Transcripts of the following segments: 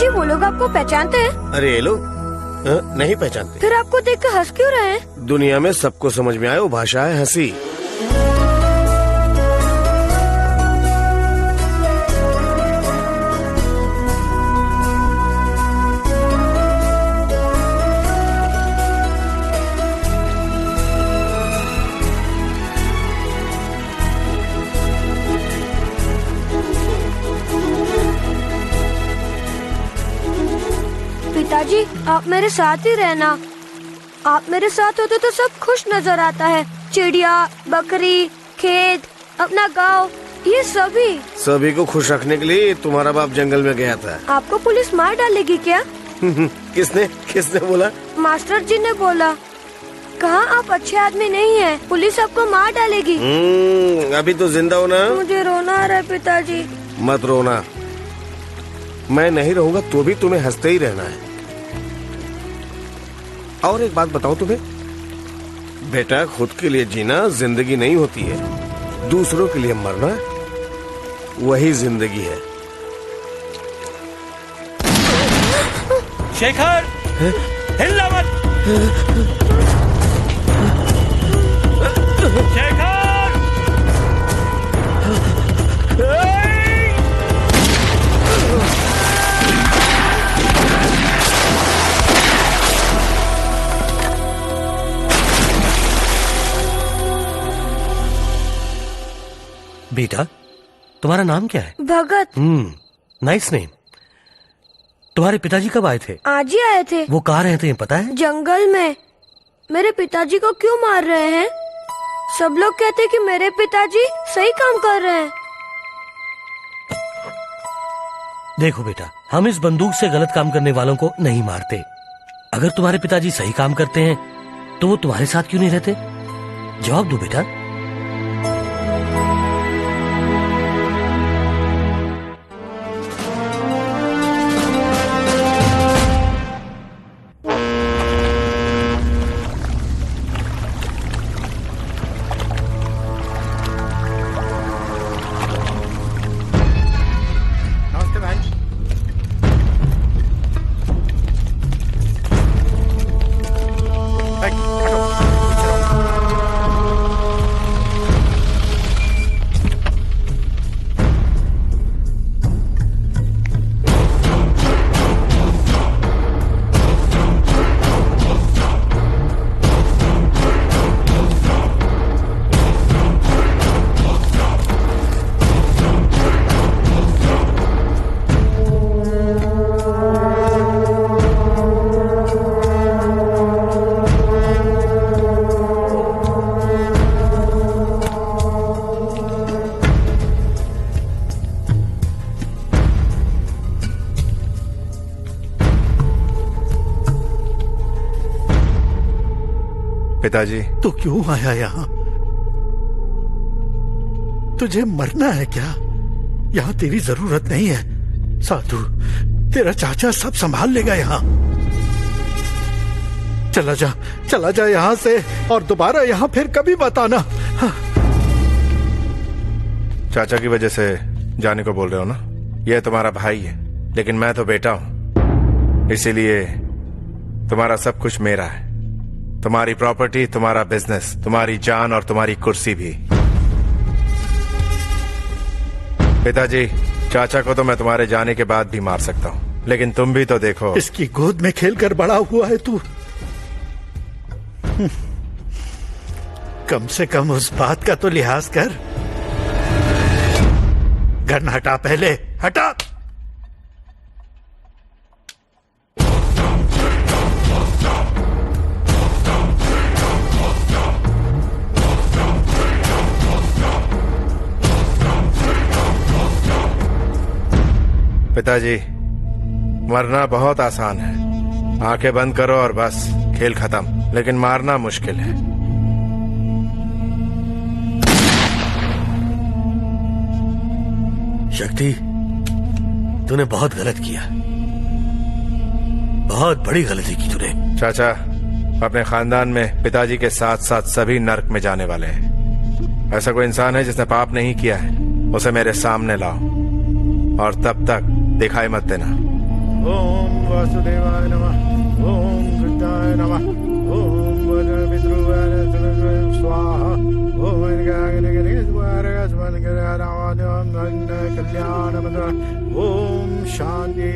पिताजी वो लोग आपको पहचानते हैं? अरे ये लोग नहीं पहचानते। फिर आपको देखकर हंस क्यों रहे हैं? दुनिया में सबको समझ में आए वो भाषा है हंसी। पिताजी आप मेरे साथ ही रहना। आप मेरे साथ होते तो सब खुश नजर आता है। चिड़िया, बकरी, खेत, अपना गांव, ये सभी को खुश रखने के लिए तुम्हारा बाप जंगल में गया था। आपको पुलिस मार डालेगी क्या? किसने बोला? मास्टर जी ने बोला। कहा आप अच्छे आदमी नहीं हैं, पुलिस आपको मार डालेगी। अभी तो जिंदा हो ना। मुझे रोना आ रहा है पिताजी। मत रोना, मैं नहीं रहूंगा तो भी तुम्हें हंसते ही रहना है। और एक बात बताऊं तुम्हें, बेटा खुद के लिए जीना जिंदगी नहीं होती है, दूसरों के लिए मरना वही जिंदगी है। शेखर, हिलना मत। शेखर! बेटा तुम्हारा नाम क्या है? भगत। Nice name. तुम्हारे पिताजी कब आए थे? आज ही आए थे। वो कहाँ रहते हैं पता है? जंगल में। मेरे पिताजी को क्यों मार रहे हैं? सब लोग कहते हैं कि मेरे पिताजी सही काम कर रहे हैं। देखो बेटा, हम इस बंदूक से गलत काम करने वालों को नहीं मारते। अगर तुम्हारे पिताजी सही काम करते हैं तो वो तुम्हारे साथ क्यों नहीं रहते? जवाब दो बेटा। पिताजी, तू क्यों आया यहाँ? तुझे मरना है क्या? यहाँ तेरी जरूरत नहीं है। साधु, तेरा चाचा सब संभाल लेगा यहाँ। चला जा यहाँ से और दोबारा यहाँ फिर कभी बताना। हाँ। चाचा की वजह से जाने को बोल रहे हो ना? यह तुम्हारा भाई है, लेकिन मैं तो बेटा हूँ, इसीलिए तुम्हारा सब कुछ मेरा है। तुम्हारी प्रॉपर्टी, तुम्हारा बिजनेस, तुम्हारी जान और तुम्हारी कुर्सी भी। पिताजी, चाचा को तो मैं तुम्हारे जाने के बाद भी मार सकता हूँ, लेकिन तुम भी तो देखो। इसकी गोद में खेलकर बड़ा हुआ है तू। कम से कम उस बात का तो लिहाज कर। गन हटा, पहले हटा। पिताजी, मरना बहुत आसान है। आंखें बंद करो और बस खेल खत्म, लेकिन मारना मुश्किल है। शक्ति, तूने बहुत गलत किया, बहुत बड़ी गलती की तूने। चाचा, अपने खानदान में पिताजी के साथ साथ सभी नर्क में जाने वाले हैं। ऐसा कोई इंसान है जिसने पाप नहीं किया है, उसे मेरे सामने लाओ और तब तक दिखाई मत देना। ओम वासुदेवाय नमः। ओम बुद्धाय नमः। ओम पितृवाय स्वाहा। ओम कल्याण। ओम शांति।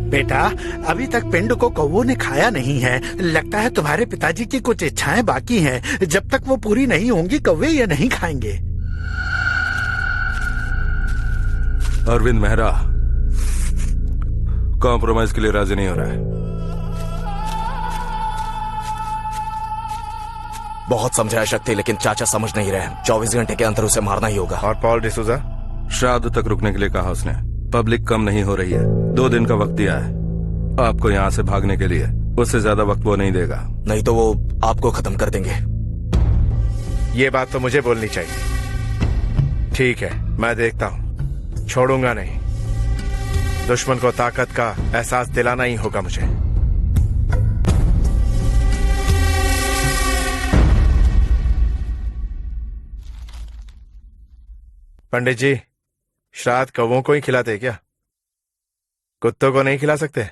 बेटा, अभी तक पिंड को कौवों ने खाया नहीं है। लगता है तुम्हारे पिताजी की कुछ इच्छाएं बाकी हैं। जब तक वो पूरी नहीं होंगी कौवे ये नहीं खाएंगे। अरविंद मेहरा कॉम्प्रोमाइज के लिए राजी नहीं हो रहा है। बहुत समझाया शक्ति, लेकिन चाचा समझ नहीं रहे। 24 घंटे के अंदर उसे मारना ही होगा। और पॉल डिसूजा? श्राद्ध तक रुकने के लिए कहा उसने। पब्लिक कम नहीं हो रही है। 2 दिन का वक्त दिया है आपको यहाँ से भागने के लिए। उससे ज्यादा वक्त वो नहीं देगा। नहीं तो वो आपको खत्म कर देंगे। ये बात तो मुझे बोलनी चाहिए। ठीक है, मैं देखता हूँ। छोड़ूंगा नहीं। दुश्मन को ताकत का एहसास दिलाना ही होगा मुझे। पंडित जी, श्राद्ध कौवों को ही खिलाते क्या? कुत्तों को नहीं खिला सकते?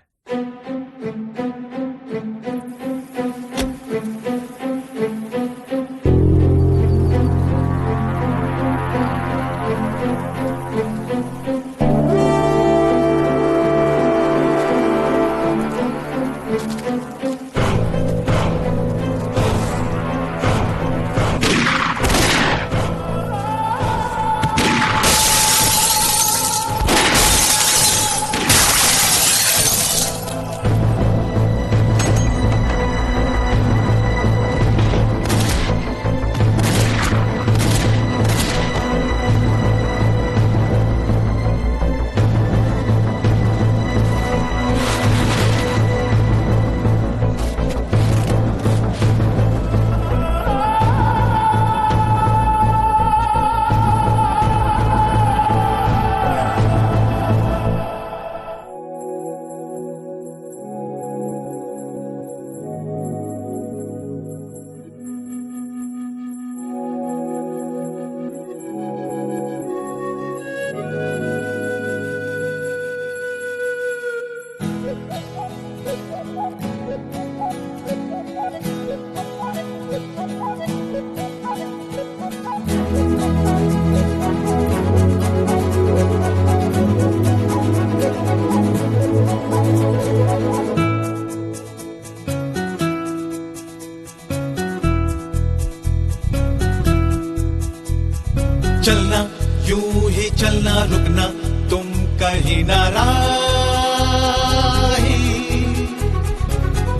चलना यूं ही चलना, रुकना तुम कहीं ना राही।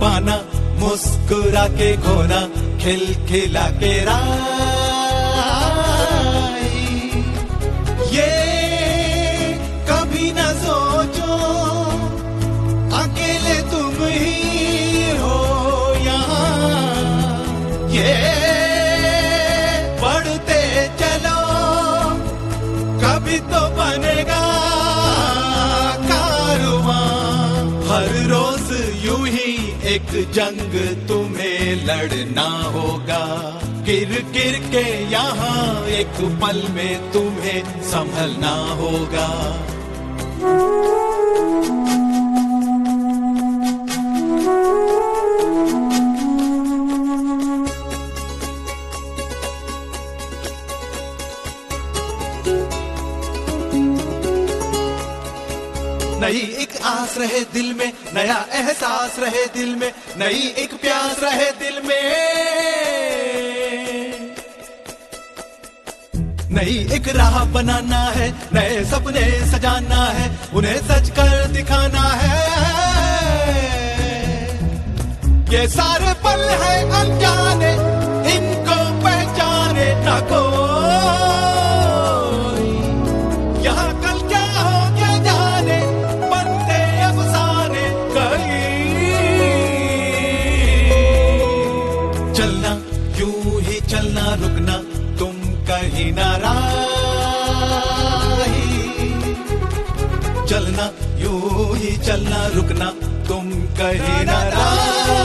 पाना मुस्कुरा के खोना, खिलखिला के राही। ये कभी ना सोचो अकेले तुम ही हो यहाँ। ये तो बनेगा कारवां। हर रोज यूं ही एक जंग तुम्हें लड़ना होगा। गिर गिर के यहाँ एक पल में तुम्हें संभलना होगा। नई एक आस रहे दिल में, नया एहसास रहे दिल में, नई एक प्यास रहे दिल में। नई एक राह बनाना है, नए सपने सजाना है, उन्हें सच कर दिखाना है। ये सारे पल है अनजाने, इनको पहचाने ना कोई। यहाँ कल क्या हो क्या जाने, बनते अफसाने कई। चलना यूं ही चलना, रुकना तुम कहीं ना राही। चलना यूं ही चलना, रुकना तुम कहीं ना राही।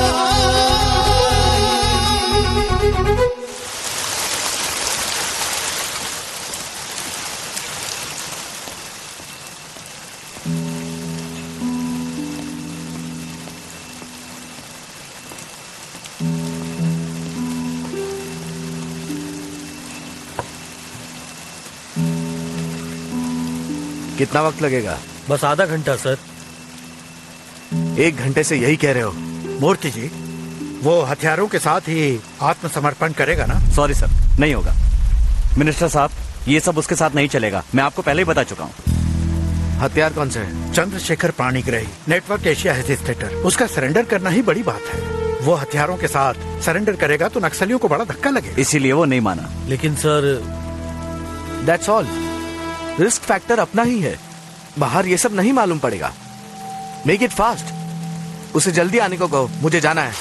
कितना वक्त लगेगा? बस आधा घंटा सर। 1 घंटे से यही कह रहे हो। मूर्ति जी, वो हथियारों के साथ ही आत्मसमर्पण करेगा ना? सॉरी सर, नहीं होगा। मिनिस्टर साहब, ये सब उसके साथ नहीं चलेगा, मैं आपको पहले ही बता चुका हूँ। हथियार कौन से है? चंद्रशेखर प्राणिग्राही, नेटवर्क एशिया हेजिटेटर। उसका सरेंडर करना ही बड़ी बात है। वो हथियारों के साथ सरेंडर करेगा तो नक्सलियों को बड़ा धक्का लगेगा। इसीलिए वो नहीं माना। लेकिन sir, that's all. Risk factor अपना ही है, बाहर ये सब नहीं मालूम पड़ेगा। Make it fast. उसे जल्दी आने को कहो, मुझे जाना है।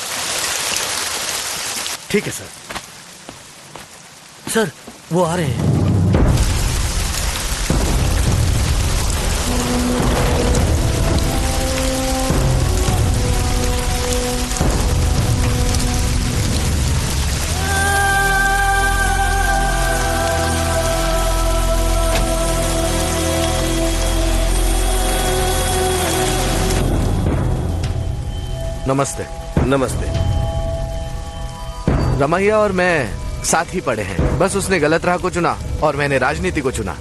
ठीक है सर। सर वो आ रहे हैं। नमस्ते। नमस्ते। रमैया और मैं साथ ही पढ़े हैं, बस उसने गलत राह को चुना और मैंने राजनीति को चुना।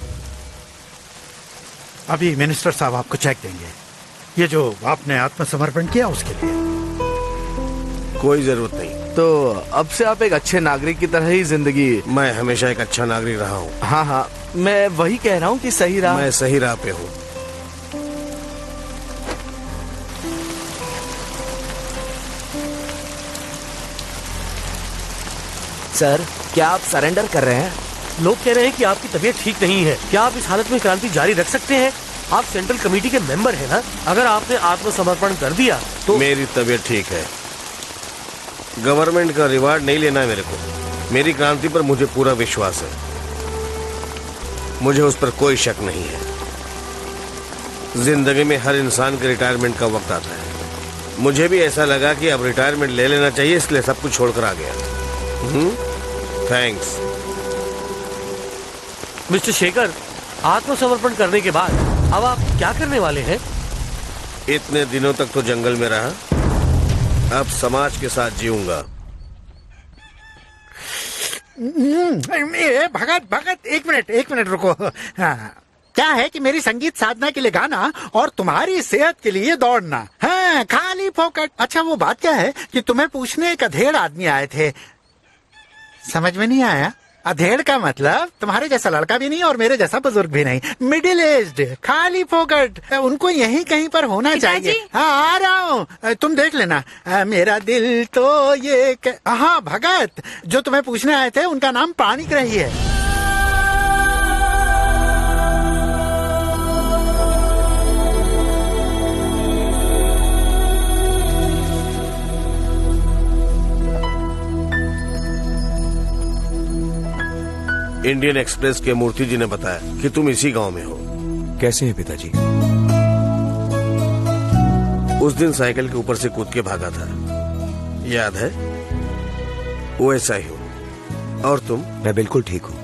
अभी मिनिस्टर साहब आपको चेक देंगे। ये जो आपने आत्मसमर्पण किया उसके लिए कोई जरूरत नहीं। तो अब से आप एक अच्छे नागरिक की तरह ही जिंदगी। मैं हमेशा एक अच्छा नागरिक रहा हूँ। हाँ हाँ, मैं वही कह रहा हूँ कि सही राह। मैं सही राह पे हूँ। सर, क्या आप सरेंडर कर रहे हैं? लोग कह रहे हैं कि आपकी तबीयत ठीक नहीं है। क्या आप इस हालत में क्रांति जारी रख सकते हैं? आप सेंट्रल कमेटी के मेंबर हैं ना? अगर आपने आत्मसमर्पण कर दिया तो। मेरी तबीयत ठीक है। गवर्नमेंट का रिवार्ड नहीं लेना है मेरे को। मेरी क्रांति पर मुझे पूरा विश्वास है। मुझे उस पर कोई शक नहीं है। जिंदगी में हर इंसान के रिटायरमेंट का वक्त आता है। मुझे भी ऐसा लगा कि अब रिटायरमेंट ले लेना चाहिए, इसलिए सब कुछ छोड़कर आ गया। थैंक्स। मिस्टर शेखर, आत्मसमर्पण करने के बाद अब आप क्या करने वाले हैं? इतने दिनों तक तो जंगल में रहा, अब समाज के साथ जीऊंगा। भगत भगत, एक मिनट रुको। हाँ, क्या है कि मेरी संगीत साधना के लिए गाना और तुम्हारी सेहत के लिए दौड़ना। हाँ, खाली फोकट। अच्छा, वो बात क्या है कि तुम्हें पूछने एक अधेड़ आदमी आए थे। समझ में नहीं आया? अधेड़ का मतलब तुम्हारे जैसा लड़का भी नहीं और मेरे जैसा बुजुर्ग भी नहीं, मिडिल एज्ड, खाली फोकट। उनको यहीं कहीं पर होना चाहिए। हाँ, आ रहा हूँ, तुम देख लेना। मेरा दिल तो ये हाँ, भगत, जो तुम्हें पूछने आए थे उनका नाम प्राणिग्राही है। इंडियन एक्सप्रेस के मूर्ति जी ने बताया कि तुम इसी गांव में हो। कैसे हैं पिताजी? उस दिन साइकिल के ऊपर से कूद के भागा था, याद है? वो ऐसा ही हो। और तुम? मैं बिल्कुल ठीक हूँ।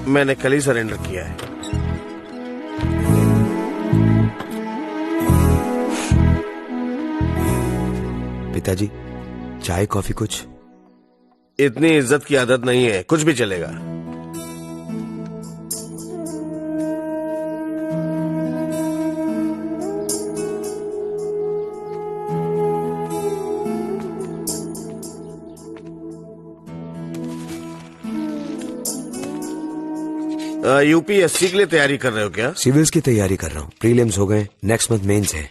मैंने कल ही सरेंडर किया है। पिताजी, चाय कॉफी कुछ? इतनी इज्जत की आदत नहीं है, कुछ भी चलेगा। यूपीएससी के लिए तैयारी कर रहे हो क्या? सिविल्स की तैयारी कर रहा हूँ। प्रीलिम्स हो गए, नेक्स्ट मंथ मेंस है।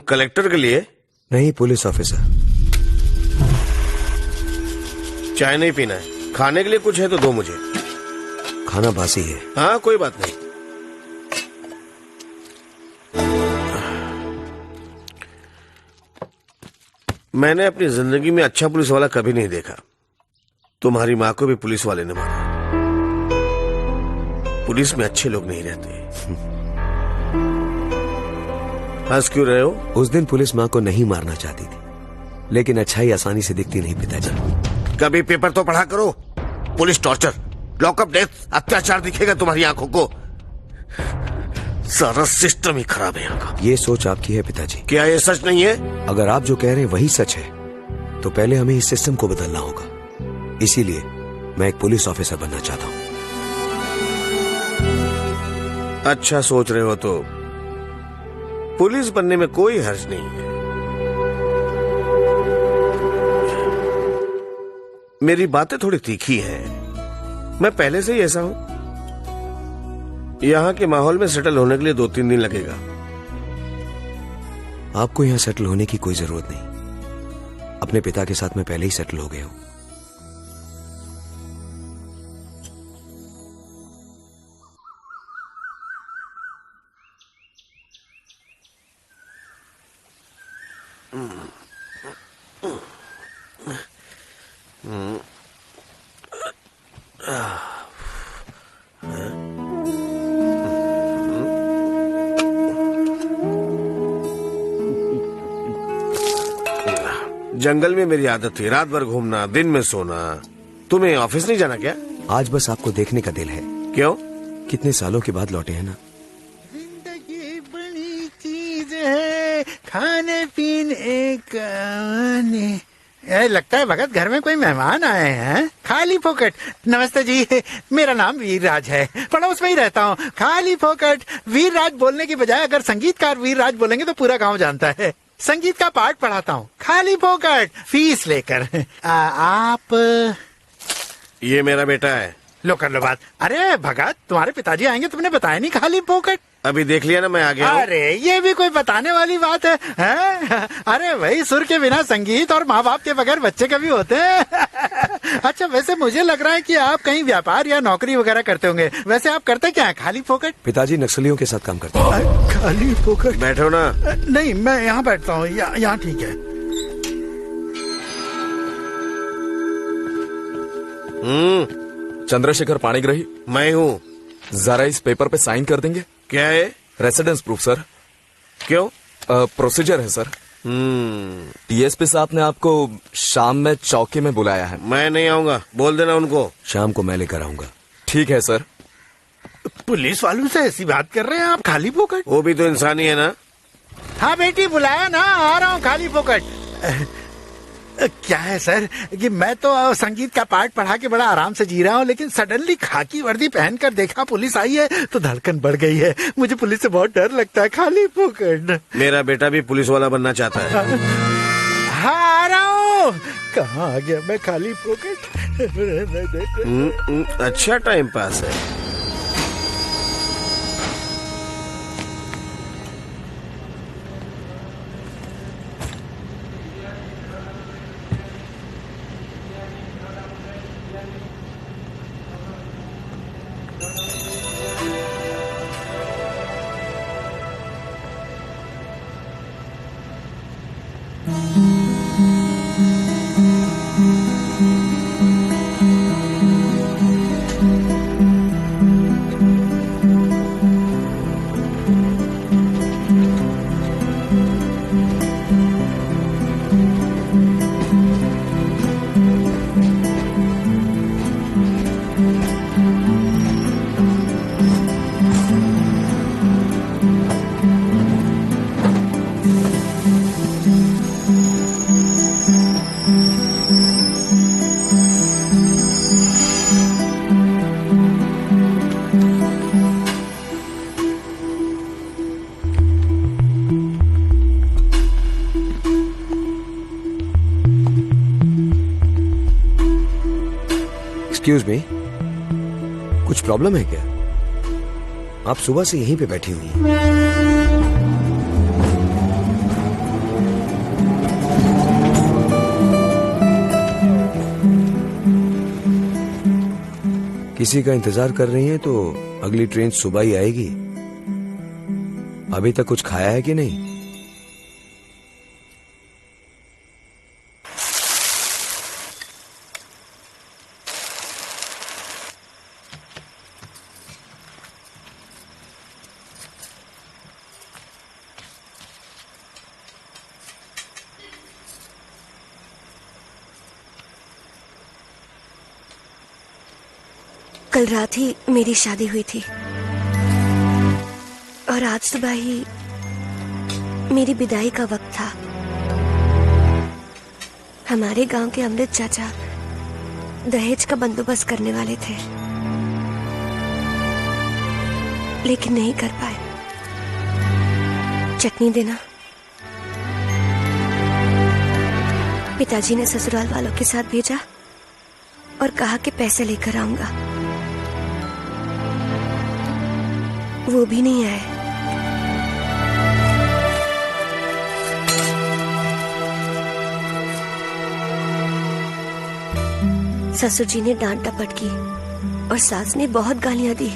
कलेक्टर के लिए? नहीं, पुलिस ऑफिसर। चाय नहीं पीना है? खाने के लिए कुछ है तो दो मुझे। खाना बासी है। हाँ, कोई बात नहीं। मैंने अपनी जिंदगी में अच्छा पुलिस वाला कभी नहीं देखा। तुम्हारी माँ को भी पुलिस वाले ने मारा। पुलिस में अच्छे लोग नहीं रहते। हंस क्यों रहे हो? उस दिन पुलिस माँ को नहीं मारना चाहती थी, लेकिन अच्छाई आसानी से दिखती नहीं पिताजी। कभी पेपर तो पढ़ा करो। पुलिस टॉर्चर, लॉकअप डेथ, अत्याचार दिखेगा तुम्हारी आंखों को। सारा सिस्टम ही खराब है यहाँ का। ये सोच आपकी है पिताजी। क्या ये सच नहीं है? अगर आप जो कह रहे हैं वही सच है, तो पहले हमें इस सिस्टम को बदलना होगा। इसीलिए मैं एक पुलिस ऑफिसर बनना चाहता हूँ। अच्छा सोच रहे हो तो पुलिस बनने में कोई हर्ज नहीं है। मेरी बातें थोड़ी तीखी हैं। मैं पहले से ही ऐसा हूं। यहाँ के माहौल में सेटल होने के लिए 2-3 दिन लगेगा। आपको यहाँ सेटल होने की कोई जरूरत नहीं। अपने पिता के साथ मैं पहले ही सेटल हो गया हूं। जंगल में मेरी आदत थी रात भर घूमना, दिन में सोना। तुम्हें ऑफिस नहीं जाना क्या? आज बस आपको देखने का दिल है। क्यों? कितने सालों के बाद लौटे हैं ना। जिंदगी बड़ी चीज है, खाने पीने का। लगता है भगत घर में कोई मेहमान आए हैं। खाली फोकट। नमस्ते जी, मेरा नाम वीरराज है, पड़ोस में ही रहता हूँ। खाली फोकट। वीरराज बोलने की बजाय अगर संगीतकार वीरराज बोलेंगे तो पूरा गांव जानता है। संगीत का पाठ पढ़ाता हूँ, खाली फोकट, फीस लेकर। आप? ये मेरा बेटा है। लो कर लो बात। अरे भगत, तुम्हारे पिताजी आएंगे, तुमने बताया नहीं खाली फोकट। अभी देख लिया ना मैं आ गया हूं। अरे ये भी कोई बताने वाली बात है, हैं? अरे भाई, सुर के बिना संगीत और माँ बाप के बगैर बच्चे कभी होते हैं? अच्छा, वैसे मुझे लग रहा है कि आप कहीं व्यापार या नौकरी वगैरह करते होंगे। वैसे आप करते क्या है? खाली फोकट? पिताजी नक्सलियों के साथ काम करते हैं। खाली फोकट? बैठो ना। नहीं, मैं यहाँ बैठता हूँ, यहाँ ठीक है। चंद्रशेखर पाणिग्राही मैं हूँ। जरा इस पेपर पे साइन कर देंगे? क्या है? Residence proof sir. क्यों? प्रोसीजर है सर। टीएसपी साहब ने आपको शाम में चौकी में बुलाया है। मैं नहीं आऊंगा, बोल देना उनको। शाम को मैं लेकर आऊंगा। ठीक है सर। पुलिस वालों से ऐसी बात कर रहे हैं आप? खाली फोकट? वो भी तो इंसान ही है ना। हाँ बेटी, बुलाया ना, आ रहा हूँ। खाली फोकट। क्या है सर कि मैं तो संगीत का पाठ पढ़ा के बड़ा आराम से जी रहा हूँ, लेकिन सडनली खाकी वर्दी पहनकर देखा पुलिस आई है तो धड़कन बढ़ गई है। मुझे पुलिस से बहुत डर लगता है। खाली फोकट। मेरा बेटा भी पुलिस वाला बनना चाहता है। हाँ, आ रहा हूँ। कहाँ आ गया मैं? खाली फोकट। अच्छा टाइम पास है। एक्सक्यूज मी, कुछ प्रॉब्लम है क्या? आप सुबह से यहीं पे बैठी हुई हैं। किसी का इंतजार कर रही हैं तो अगली ट्रेन सुबह ही आएगी। अभी तक कुछ खाया है कि नहीं? कल रात ही मेरी शादी हुई थी और आज सुबह ही मेरी विदाई का वक्त था। हमारे गांव के अमृत चाचा दहेज का बंदोबस्त करने वाले थे। लेकिन नहीं कर पाए। चटनी देना। पिताजी ने ससुराल वालों के साथ भेजा और कहा कि पैसे लेकर आऊंगा। वो भी नहीं आए। ससुर जी ने डांट डपट की और सास ने बहुत गालियां दी।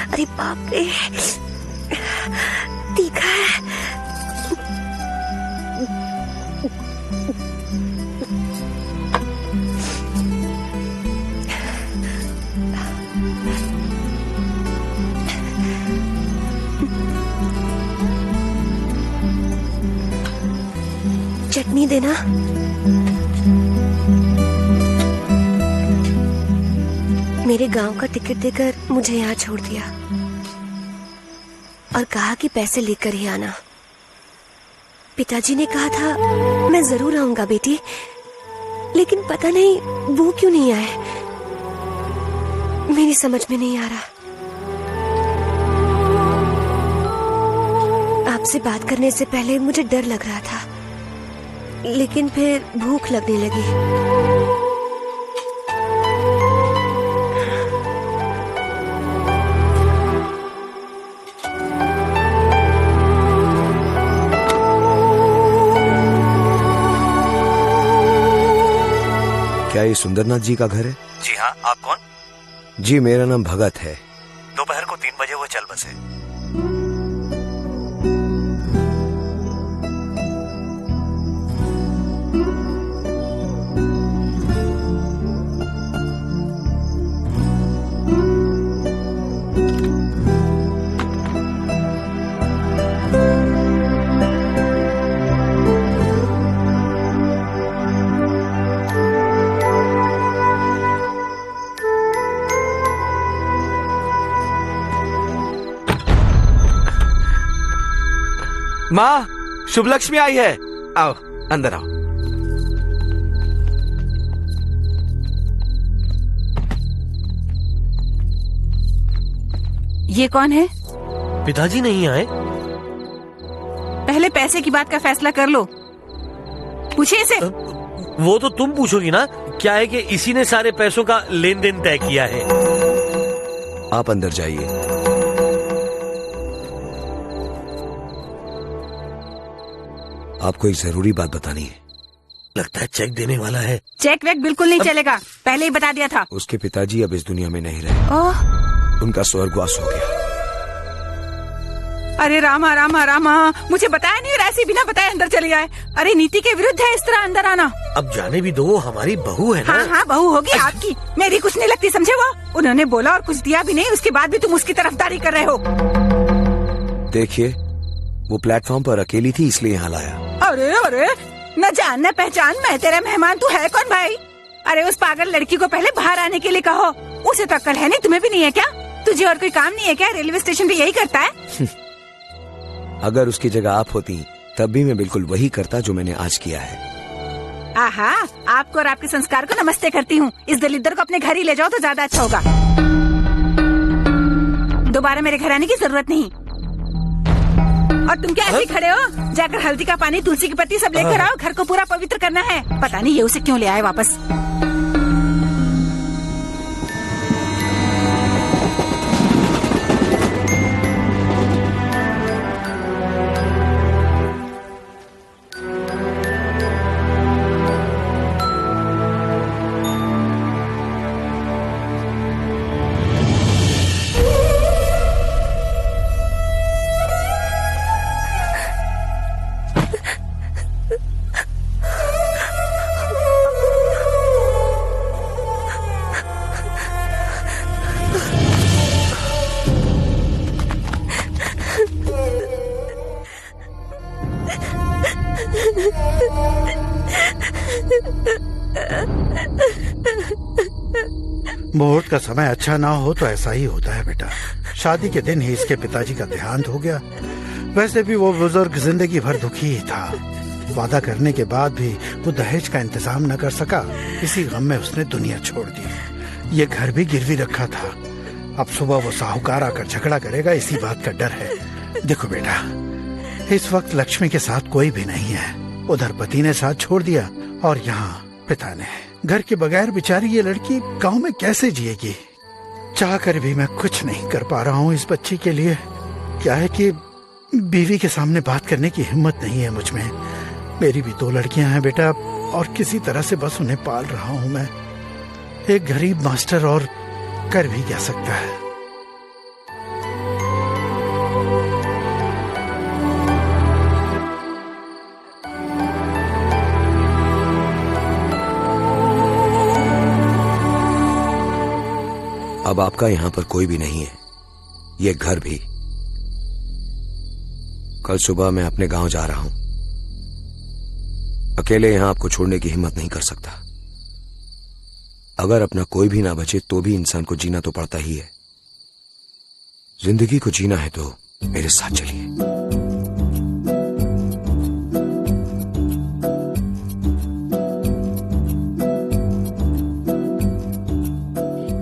अरे बाप रे, तीखा है। चटनी देना। मेरे गांव का टिकट देकर मुझे यहाँ छोड़ दिया और कहा कि पैसे लेकर ही आना। पिताजी ने कहा था मैं जरूर आऊंगा बेटी, लेकिन पता नहीं वो क्यों नहीं आए। मेरी समझ में नहीं आ रहा। आपसे बात करने से पहले मुझे डर लग रहा था, लेकिन फिर भूख लगने लगी। क्या ये सुंदरनाथ जी का घर है? जी हाँ, आप कौन? जी मेरा नाम भगत है। दोपहर को 3 बजे वो चल बसे। माँ, शुभ लक्ष्मी आई है। आओ अंदर आओ। ये कौन है? पिताजी नहीं आए। पहले पैसे की बात का फैसला कर लो। पूछे इसे। वो तो तुम पूछोगी ना। क्या है कि इसी ने सारे पैसों का लेन देन तय किया है। आप अंदर जाइए। आपको एक जरूरी बात बतानी है। लगता है चेक देने वाला है। चेक वेक बिल्कुल नहीं चलेगा, पहले ही बता दिया था। उसके पिताजी अब इस दुनिया में नहीं रहे। उनका स्वर्गवास हो गया। अरे रामा रामा रामा, मुझे बताया नहीं और ऐसे बिना बताए अंदर चले आए। अरे नीति के विरुद्ध है इस तरह अंदर आना। अब जाने भी दो, हमारी बहू है ना। हाँ हाँ, बहू होगी आपकी, मेरी कुछ नहीं लगती, समझे? वो उन्होंने बोला और कुछ दिया भी नहीं, उसके बाद भी तुम उसकी तरफदारी कर रहे हो। देखिए, वो प्लेटफॉर्म पर अकेली थी इसलिए यहाँ लाया। अरे अरे, न जान न पहचान, मैं तेरा मेहमान, तू है कौन भाई? अरे उस पागल लड़की को पहले बाहर आने के लिए कहो। उसे तो अक्ल है नहीं, तुम्हें भी नहीं है क्या? तुझे और कोई काम नहीं है क्या? रेलवे स्टेशन पे यही करता है। अगर उसकी जगह आप होती तब भी मैं बिल्कुल वही करता जो मैंने आज किया है। आहा, आपको और आपके संस्कार को नमस्ते करती हूँ। इस दलिद्र को अपने घर ही ले जाओ तो ज्यादा अच्छा होगा। दोबारा मेरे घर आने की जरूरत नहीं। और तुम क्या ऐसे खड़े हो? जाकर हल्दी का पानी, तुलसी की पत्ती सब लेकर आओ, घर को पूरा पवित्र करना है। पता नहीं ये उसे क्यों ले आए वापस। मुहूर्त का समय अच्छा ना हो तो ऐसा ही होता है बेटा। शादी के दिन ही इसके पिताजी का देहांत हो गया। वैसे भी वो बुजुर्ग जिंदगी भर दुखी ही था। वादा करने के बाद भी वो दहेज का इंतजाम न कर सका। इसी गम में उसने दुनिया छोड़ दी। ये घर भी गिरवी रखा था। अब सुबह वो साहूकार आकर झगड़ा करेगा, इसी बात का डर है। देखो बेटा, इस वक्त लक्ष्मी के साथ कोई भी नहीं है। उधर पति ने साथ छोड़ दिया और यहाँ पिता ने। घर के बगैर बेचारी ये लड़की गांव में कैसे जिएगी? चाह कर भी मैं कुछ नहीं कर पा रहा हूँ इस बच्ची के लिए। क्या है कि बीवी के सामने बात करने की हिम्मत नहीं है मुझ में। मेरी भी 2 लड़कियां हैं बेटा, और किसी तरह से बस उन्हें पाल रहा हूँ मैं। एक गरीब मास्टर और कर भी क्या सकता है। अब आपका यहाँ पर कोई भी नहीं है, ये घर भी। कल सुबह मैं अपने गांव जा रहा हूं। अकेले यहां आपको छोड़ने की हिम्मत नहीं कर सकता। अगर अपना कोई भी ना बचे तो भी इंसान को जीना तो पड़ता ही है। जिंदगी को जीना है तो मेरे साथ चलिए।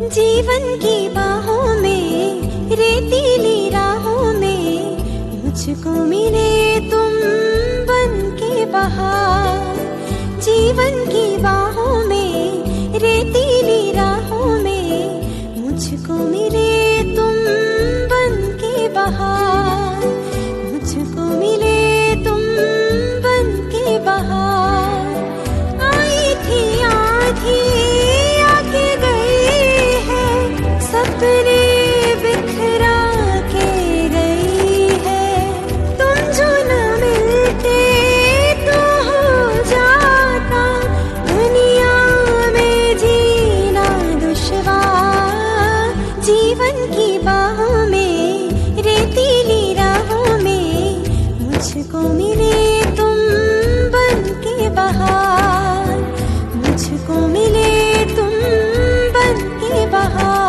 जीवन की बाहों में, रेतीली राहों में, मुझको मिले तुम बन के बहार। जीवन की बाहों में, रेतीली राहों में, मुझको मिले तुम बन के बहार। मुझको मिले तुम बन के बहार। आई थी आधी आके गई है, सपने बिखरा के गई है। तुम जो न मिलते तो हो जाता दुनिया में जीना दुश्वार। जीवन की बाहों में, रेतीली राहों में, मुझको मिले तुम बन के बहार। मुझको मिले तुम बन के बहार।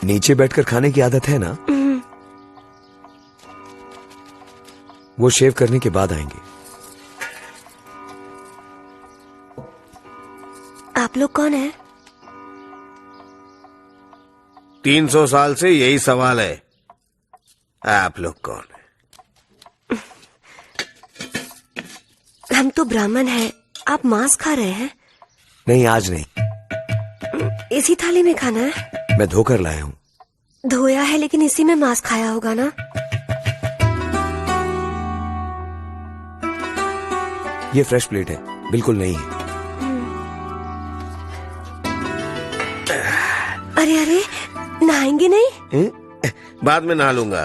नीचे बैठकर खाने की आदत है ना? वो शेव करने के बाद आएंगे। आप लोग कौन है? 300 साल से यही सवाल है, आप लोग कौन है? हम तो ब्राह्मण हैं। आप मांस खा रहे हैं? नहीं, आज नहीं। इसी थाली में खाना है? मैं धोकर लाया हूँ। धोया है लेकिन इसी में मांस खाया होगा ना? ये फ्रेश प्लेट है, बिल्कुल नहीं है। अरे अरे, नहाएंगे नहीं? बाद में नहा लूंगा।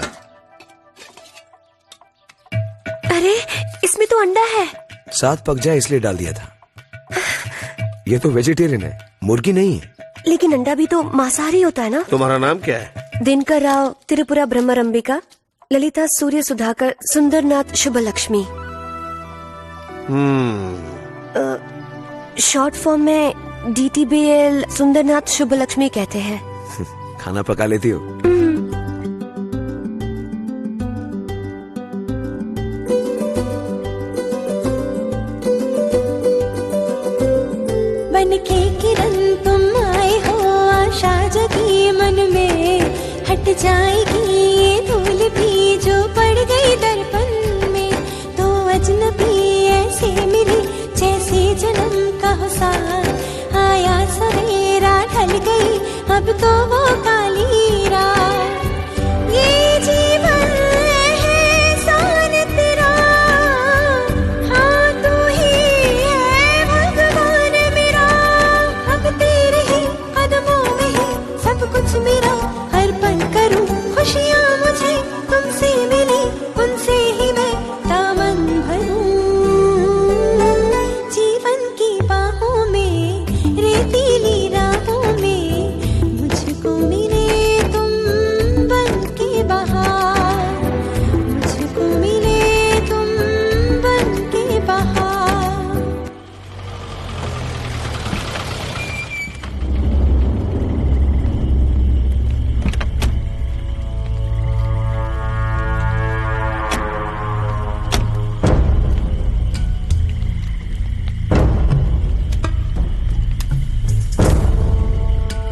अरे, इसमें तो अंडा है। साथ पक जाए इसलिए डाल दिया था। ये तो वेजिटेरियन है, मुर्गी नहीं है। लेकिन अंडा भी तो मांसाहारी होता है ना? तुम्हारा नाम क्या है? दिनकर राव, त्रिपुरा ब्रह्मरंबिका, ललिता सूर्य सुधाकर, सुंदरनाथ शुभलक्ष्मी। शॉर्ट फॉर्म में DTBL सुंदरनाथ शुभलक्ष्मी कहते हैं। खाना पका लेती हो? बन के किरण तुम आए हो, आशा जगी मन में, हट जाएगी ये धूल भी जो पड़ गई दर्पण में। दो अजनबी ऐसे मिले जैसे जन्म का हो साथ। आया सवेरा ढल गई अब तो वो काली रात। ये जीवन है एहसान तेरा, हाँ तू ही है भगवान मेरा। अब तेरे ही कदमों में ही सब कुछ मेरा, हर पल करूं खुशियाँ मुझे तुमसे मिली, उनसे ही मैं दामन भरूं। जीवन की बाहों में, रेतीली राहों में, मुझको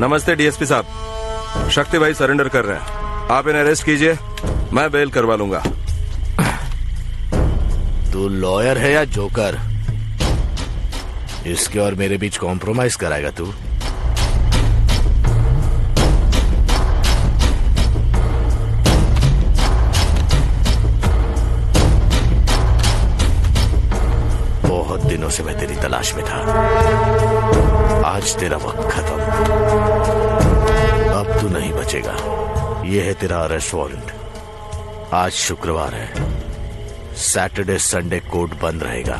नमस्ते डीएसपी साहब। शक्ति भाई सरेंडर कर रहे हैं, आप इन्हें अरेस्ट कीजिए, मैं बेल करवा लूंगा। तू लॉयर है या जोकर? इसके और मेरे बीच कॉम्प्रोमाइज कराएगा तू? बहुत दिनों से मैं तेरी तलाश में था, आज तेरा वक्त खत्म। अब तू नहीं बचेगा। यह है तेरा अरेस्ट वारंट। आज शुक्रवार है, सैटरडे संडे कोर्ट बंद रहेगा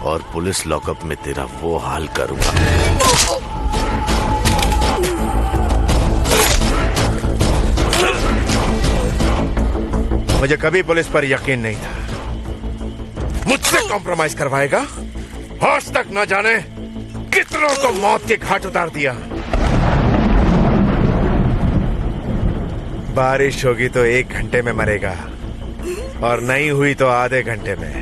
और पुलिस लॉकअप में तेरा वो हाल करूंगा। मुझे कभी पुलिस पर यकीन नहीं था, मुझसे कॉम्प्रोमाइज करवाएगा? आज तक न जाने कितनों को मौत के घाट उतार दिया। बारिश होगी तो 1 घंटे में मरेगा और नहीं हुई तो आधे घंटे में।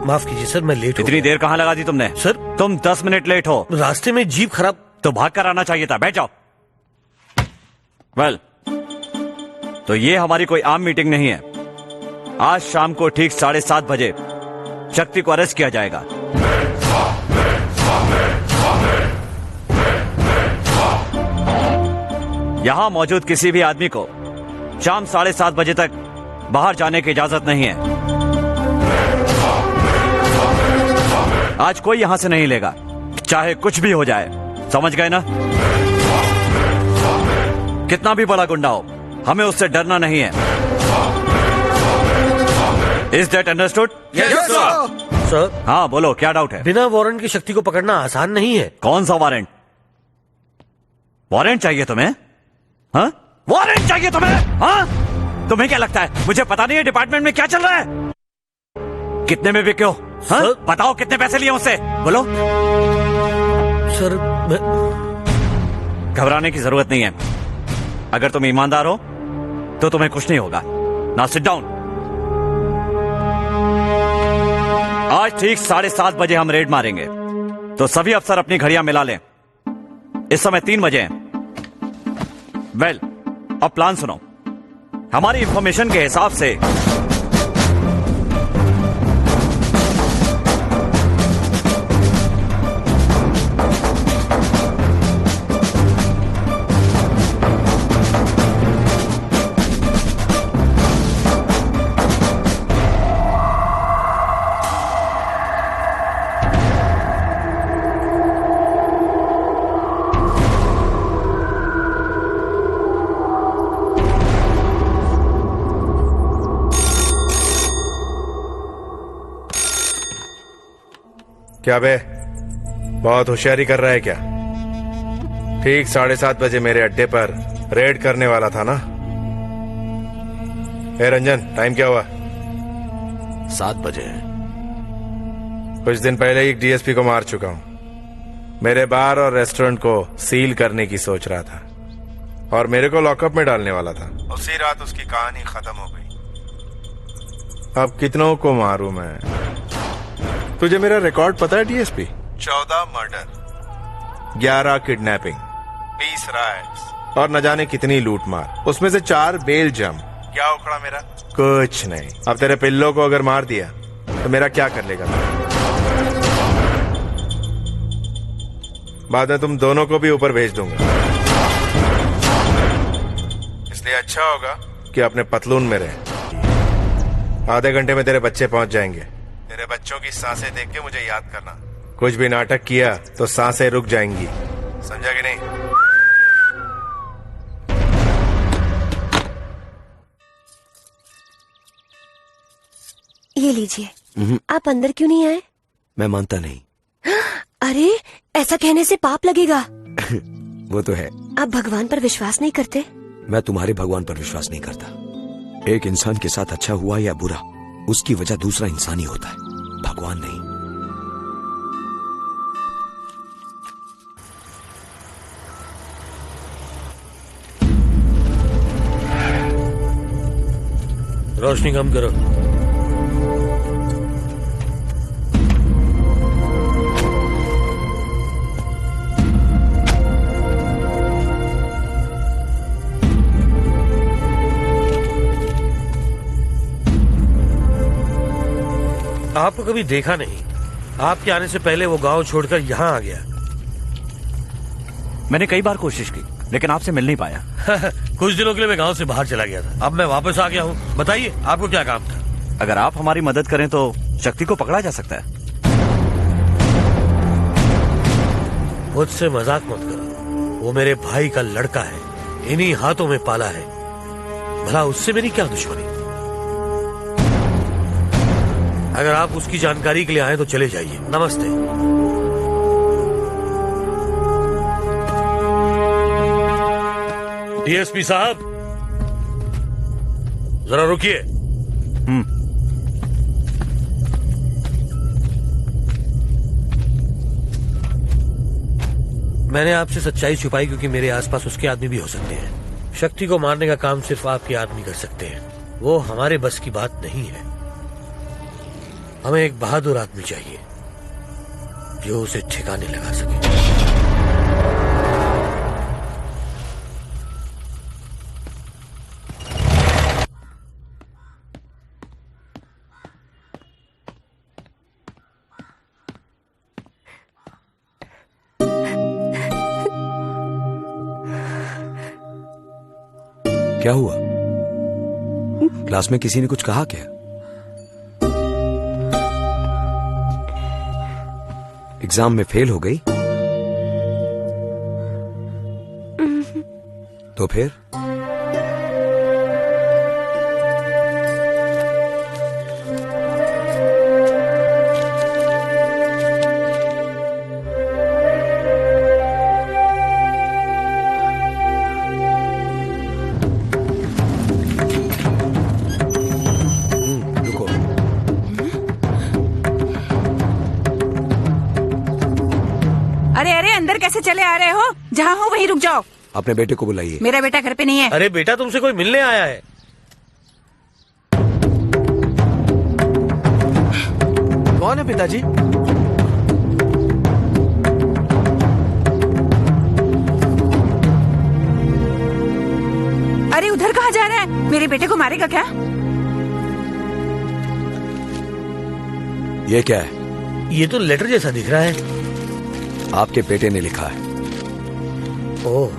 माफ कीजिए सर, मैं लेट हो इतनी देर कहाँ लगा दी तुमने? सर तुम 10 मिनट लेट हो। रास्ते में जीप खराब। तो भाग कर आना चाहिए था। बैठ जाओ। वेल, तो ये हमारी कोई आम मीटिंग नहीं है। आज शाम को ठीक 7:30 बजे शक्ति को अरेस्ट किया जाएगा। यहां मौजूद किसी भी आदमी को शाम 7:30 बजे तक बाहर जाने की इजाजत नहीं है। आज कोई यहां से नहीं लेगा, चाहे कुछ भी हो जाए। समझ गए ना? कितना भी बड़ा गुंडा हो, हमें उससे डरना नहीं है। Is that understood? सर। हाँ बोलो, क्या डाउट है? बिना वारंट की शक्ति को पकड़ना आसान नहीं है। कौन सा वारंट? वारंट चाहिए तुम्हें? हाँ, वारंट चाहिए तुम्हें? हाँ, तुम्हें क्या लगता है मुझे पता नहीं है डिपार्टमेंट में क्या चल रहा है? कितने में बिके हो? हाँ? बताओ कितने पैसे लिए उससे? बोलो। सर घबराने की जरूरत नहीं है। अगर तुम ईमानदार हो तो तुम्हें कुछ नहीं होगा। Now sit down. आज ठीक 7:30 बजे हम रेड मारेंगे, तो सभी अफसर अपनी घड़ियां मिला लें। इस समय 3 बजे हैं। वेल, अब प्लान सुनो। हमारी इंफॉर्मेशन के हिसाब से क्या बे, बहुत होशियारी कर रहा है क्या? ठीक 7:30 बजे मेरे अड्डे पर रेड करने वाला था ना? ए रंजन, टाइम क्या हुआ? 7 बजे। कुछ दिन पहले ही डीएसपी को मार चुका हूं। मेरे बार और रेस्टोरेंट को सील करने की सोच रहा था और मेरे को लॉकअप में डालने वाला था। उसी रात उसकी कहानी खत्म हो गई। अब कितनों को मारूं मैं? तुझे मेरा रिकॉर्ड पता है डीएसपी? 14 मर्डर, 11 किडनैपिंग, 20 राइट्स और न जाने कितनी लूट मार। उसमें से 4 बेल जम। क्या उखड़ा मेरा? कुछ नहीं। अब तेरे पिल्लों को अगर मार दिया तो मेरा क्या कर लेगा? बाद में तुम दोनों को भी ऊपर भेज दूंगा। इसलिए अच्छा होगा कि अपने पतलून में रहे। आधे घंटे में तेरे बच्चे पहुंच जाएंगे। तेरे बच्चों की सांसें देख के मुझे याद करना। कुछ भी नाटक किया तो सांसें रुक जाएंगी, समझा कि नहीं? ये लीजिए। आप अंदर क्यों नहीं आए? मैं मानता नहीं। अरे, ऐसा कहने से पाप लगेगा। वो तो है। आप भगवान पर विश्वास नहीं करते? मैं तुम्हारे भगवान पर विश्वास नहीं करता। एक इंसान के साथ अच्छा हुआ या बुरा, उसकी वजह दूसरा इंसान ही होता है, भगवान नहीं। रोशनी कम करो। आपको कभी देखा नहीं, आपके आने से पहले वो गांव छोड़कर यहाँ आ गया। मैंने कई बार कोशिश की लेकिन आपसे मिल नहीं पाया। कुछ दिनों के लिए मैं गांव से बाहर चला गया था, अब मैं वापस आ गया हूँ। बताइए आपको क्या काम था? अगर आप हमारी मदद करें तो शक्ति को पकड़ा जा सकता है। मुझसे मजाक मत करो, वो मेरे भाई का लड़का है, इन्हीं हाथों में पाला है। भला उससे मेरी क्या दुश्मनी? अगर आप उसकी जानकारी के लिए आए तो चले जाइए। नमस्ते। डीएसपी साहब जरा रुकिए। मैंने आपसे सच्चाई छुपाई क्योंकि मेरे आसपास उसके आदमी भी हो सकते हैं। शक्ति को मारने का काम सिर्फ आपके आदमी कर सकते हैं, वो हमारे बस की बात नहीं है। हमें एक बहादुर आदमी चाहिए जो उसे ठिकाने लगा सके। क्या हुआ? क्लास में किसी ने कुछ कहा क्या? एग्जाम में फेल हो गई? तो फिर? अंदर कैसे चले आ रहे हो? जहाँ हो वहीं रुक जाओ। अपने बेटे को बुलाइए। मेरा बेटा घर पे नहीं है। अरे बेटा तुमसे कोई मिलने आया है। कौन है पिताजी? अरे उधर कहाँ जा रहा है? मेरे बेटे को मारेगा क्या? ये क्या है? ये तो लेटर जैसा दिख रहा है। आपके बेटे ने लिखा है। ओह,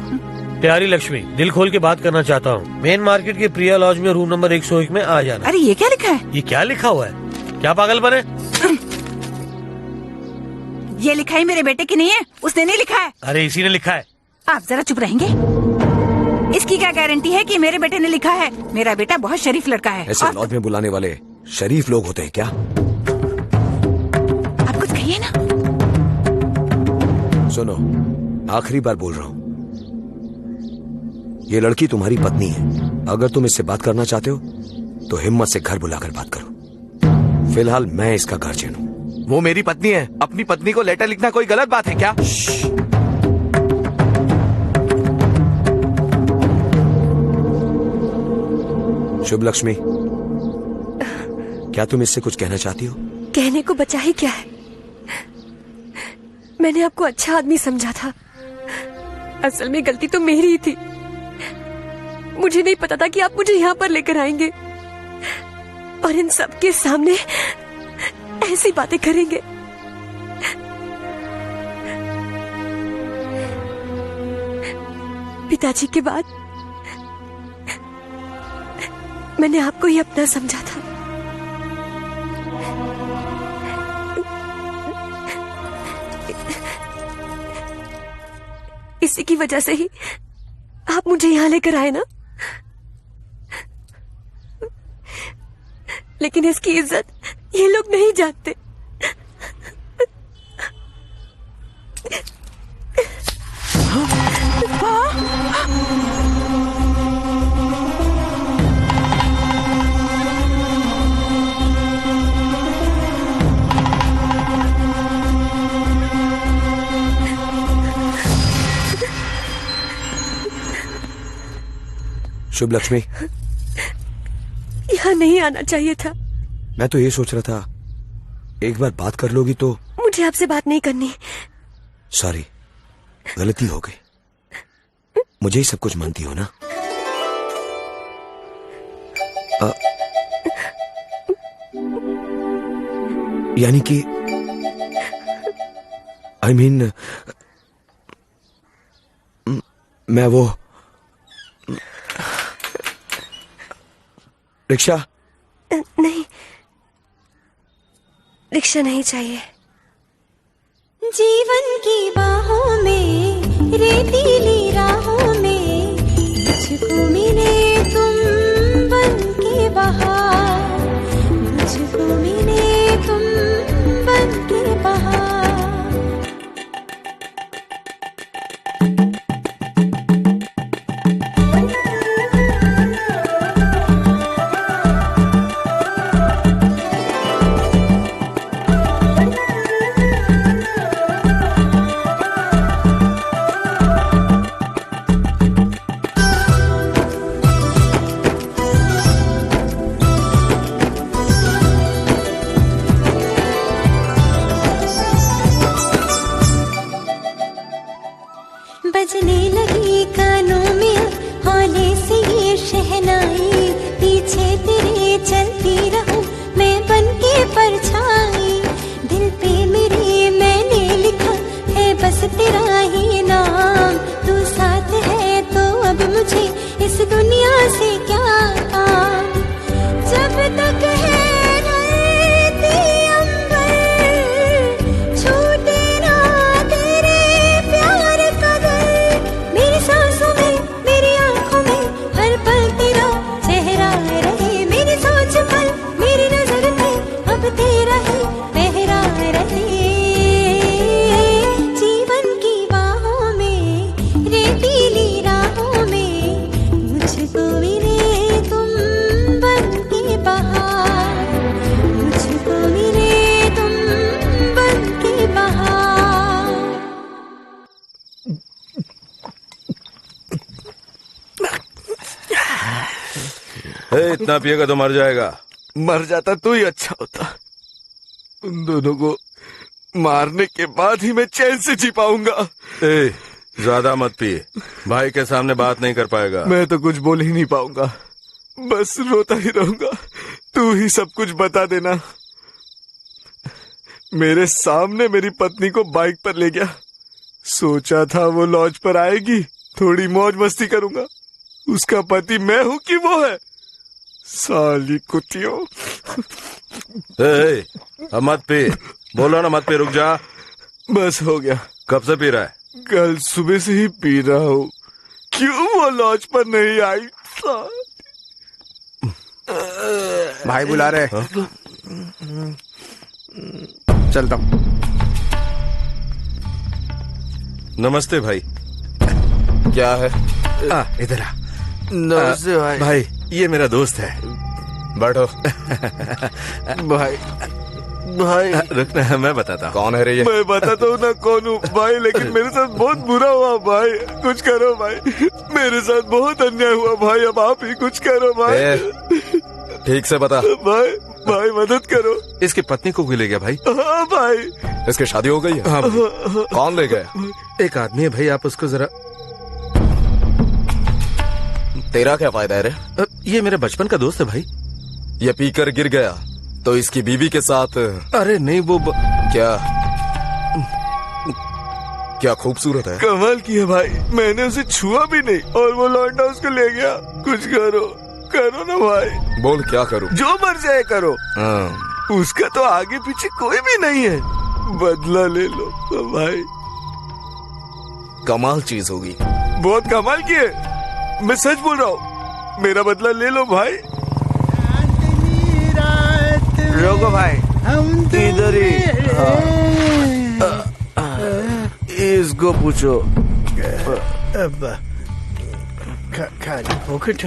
प्यारी लक्ष्मी, दिल खोल के बात करना चाहता हूँ। मेन मार्केट के प्रिया लॉज में रूम नंबर 101 में आ जाना। अरे ये क्या लिखा है? ये क्या लिखा हुआ है? क्या पागलपन है? ये लिखाई मेरे बेटे की नहीं है, उसने नहीं लिखा है। अरे इसी ने लिखा है। आप जरा चुप रहेंगे? इसकी क्या गारंटी है कि मेरे बेटे ने लिखा है? मेरा बेटा बहुत शरीफ लड़का है। ऐसे लॉज में बुलाने वाले शरीफ लोग होते हैं क्या? आप कुछ कहिए ना। सुनो, आखिरी बार बोल रहा हूं, ये लड़की तुम्हारी पत्नी है। अगर तुम इससे बात करना चाहते हो तो हिम्मत से घर बुलाकर बात करो। फिलहाल मैं इसका गार्जियन हूं। वो मेरी पत्नी है। अपनी पत्नी को लेटर लिखना कोई गलत बात है क्या? शुभ लक्ष्मी, क्या तुम इससे कुछ कहना चाहती हो? कहने को बचा ही क्या है? मैंने आपको अच्छा आदमी समझा था, असल में गलती तो मेरी ही थी। मुझे नहीं पता था कि आप मुझे यहाँ पर लेकर आएंगे और इन सब के सामने ऐसी बातें करेंगे। पिताजी के बाद मैंने आपको ही अपना समझा था। इसी की वजह से ही आप मुझे यहाँ लेकर आए ना। लेकिन इसकी इज्जत ये लोग नहीं जानते। शुभ लक्ष्मी, यहाँ नहीं आना चाहिए था। मैं तो ये सोच रहा था एक बार बात कर लोगी तो। मुझे आपसे बात नहीं करनी। सॉरी, गलती हो गई। मुझे ही सब कुछ मानती हो ना? यानी कि I mean, मैं वो रिक्शा नहीं, रिक्शा नहीं चाहिए। जीवन की बाहों में, रेतीली राहों में, मुझको मिले तुम बन के बहार, मुझको मिले तुम बन के बहार। बजने लगी कानों में हौले से ये शहनाई, पीछे तेरे चलती रहूं मैं बन के परछाई। दिल पे मेरे मैंने लिखा है बस तेरा ही नाम, तू साथ है तो अब मुझे इस दुनिया से क्या काम। जब तक है इतना पिएगा तो मर जाएगा। मर जाता तो ही अच्छा होता। उन दोनों को मारने के बाद ही मैं चैन से जी पाऊंगा। ज्यादा मत पिए, भाई के सामने बात नहीं कर पाएगा। मैं तो कुछ बोल ही नहीं पाऊंगा, बस रोता ही रहूंगा। तू ही सब कुछ बता देना। मेरे सामने मेरी पत्नी को बाइक पर ले गया, सोचा था वो लॉज पर आएगी, थोड़ी मौज मस्ती करूंगा। उसका पति मैं हूं कि वो है? साली कुतियों। अब मत पी, बोलो ना मत पी, रुक जा। बस हो गया। कब से पी रहा है? कल सुबह से ही पी रहा हूँ। क्यों वो लॉज पर नहीं आई? भाई बुला रहे। चलता हूँ। नमस्ते भाई। क्या है? इधर आ। नमस्ते भाई। भाई ये मेरा दोस्त है, बैठो। भाई भाई रुकना है, मैं बताता हूँ कौन है रे ये। मैं बताता हूँ ना कौन हूँ भाई, लेकिन मेरे साथ बहुत बुरा हुआ भाई। कुछ करो भाई, मेरे साथ बहुत अन्याय हुआ भाई। अब आप ही कुछ करो भाई। ठीक से बता भाई। भाई मदद करो। इसकी पत्नी को भी ले गया भाई। हाँ भाई। इसकी शादी हो गई है? हाँ कौन ले गया? एक आदमी है भाई, आप उसको जरा। तेरा क्या फायदा है रे? ये मेरे बचपन का दोस्त है भाई। ये पीकर गिर गया तो इसकी बीवी के साथ। अरे नहीं वो क्या खूबसूरत है। कमाल की है भाई, मैंने उसे छुआ भी नहीं और वो लौंडा उसको ले गया। कुछ करो, करो ना भाई। बोल क्या करूं? जो मर जाए करो। हाँ। उसका तो आगे पीछे कोई भी नहीं है, बदला ले लो भाई। कमाल चीज होगी। बहुत कमाल की है, मैं सच बोल रहा हूँ। मेरा बदला ले लो भाई। रोको भाई, इधर ही। इसको पूछो। खाली पॉकेट।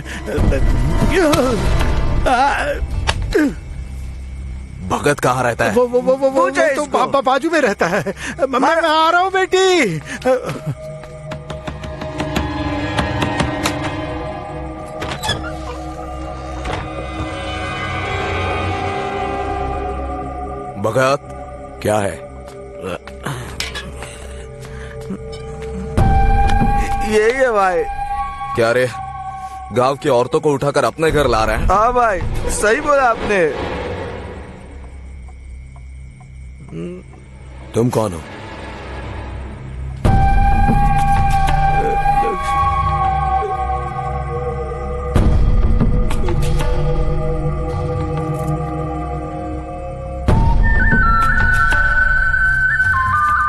भगत कहाँ रहता है? वो तो बाजू में रहता है। मैं आ रहा हूँ बेटी। भगत क्या है? यही है भाई। क्या रे, गांव की औरतों को उठाकर अपने घर ला रहे हैं? हाँ भाई, सही बोला आपने। तुम कौन हो?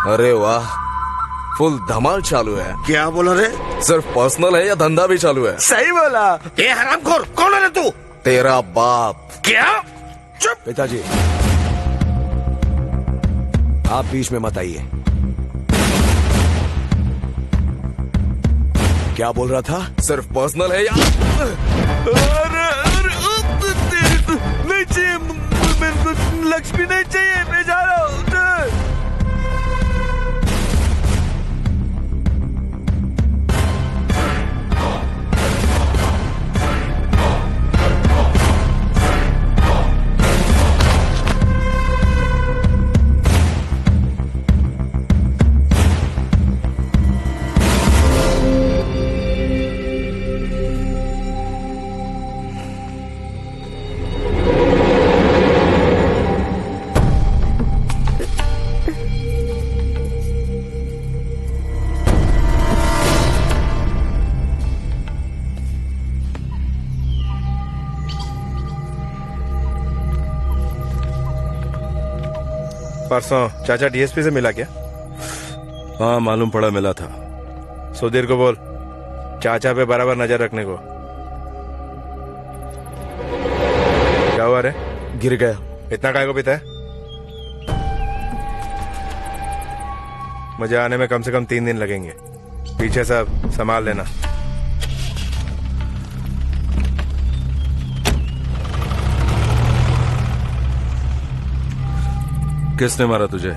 अरे वाह, फुल धमाल चालू है। क्या बोला रे? सिर्फ पर्सनल है या धंधा भी चालू है? सही बोला। ए हरामखोर, कौन है रे तू? तेरा बाप। क्या? चुप। पिताजी, आप बीच में मत आइए। क्या बोल रहा था? सिर्फ पर्सनल है या? नहीं चाहिए मेरे को, लक्ष्मी नहीं चाहिए, मैं जा रहा हूँ। परसों चाचा डीएसपी से मिला क्या? हाँ मालूम पड़ा, मिला था। सुधीर को बोल चाचा पे बराबर नजर रखने को। क्या हुआ रे? गिर गया। इतना काय को पीता है? मुझे आने में कम से कम 3 दिन लगेंगे। पीछे सब संभाल लेना। किसने मारा तुझे?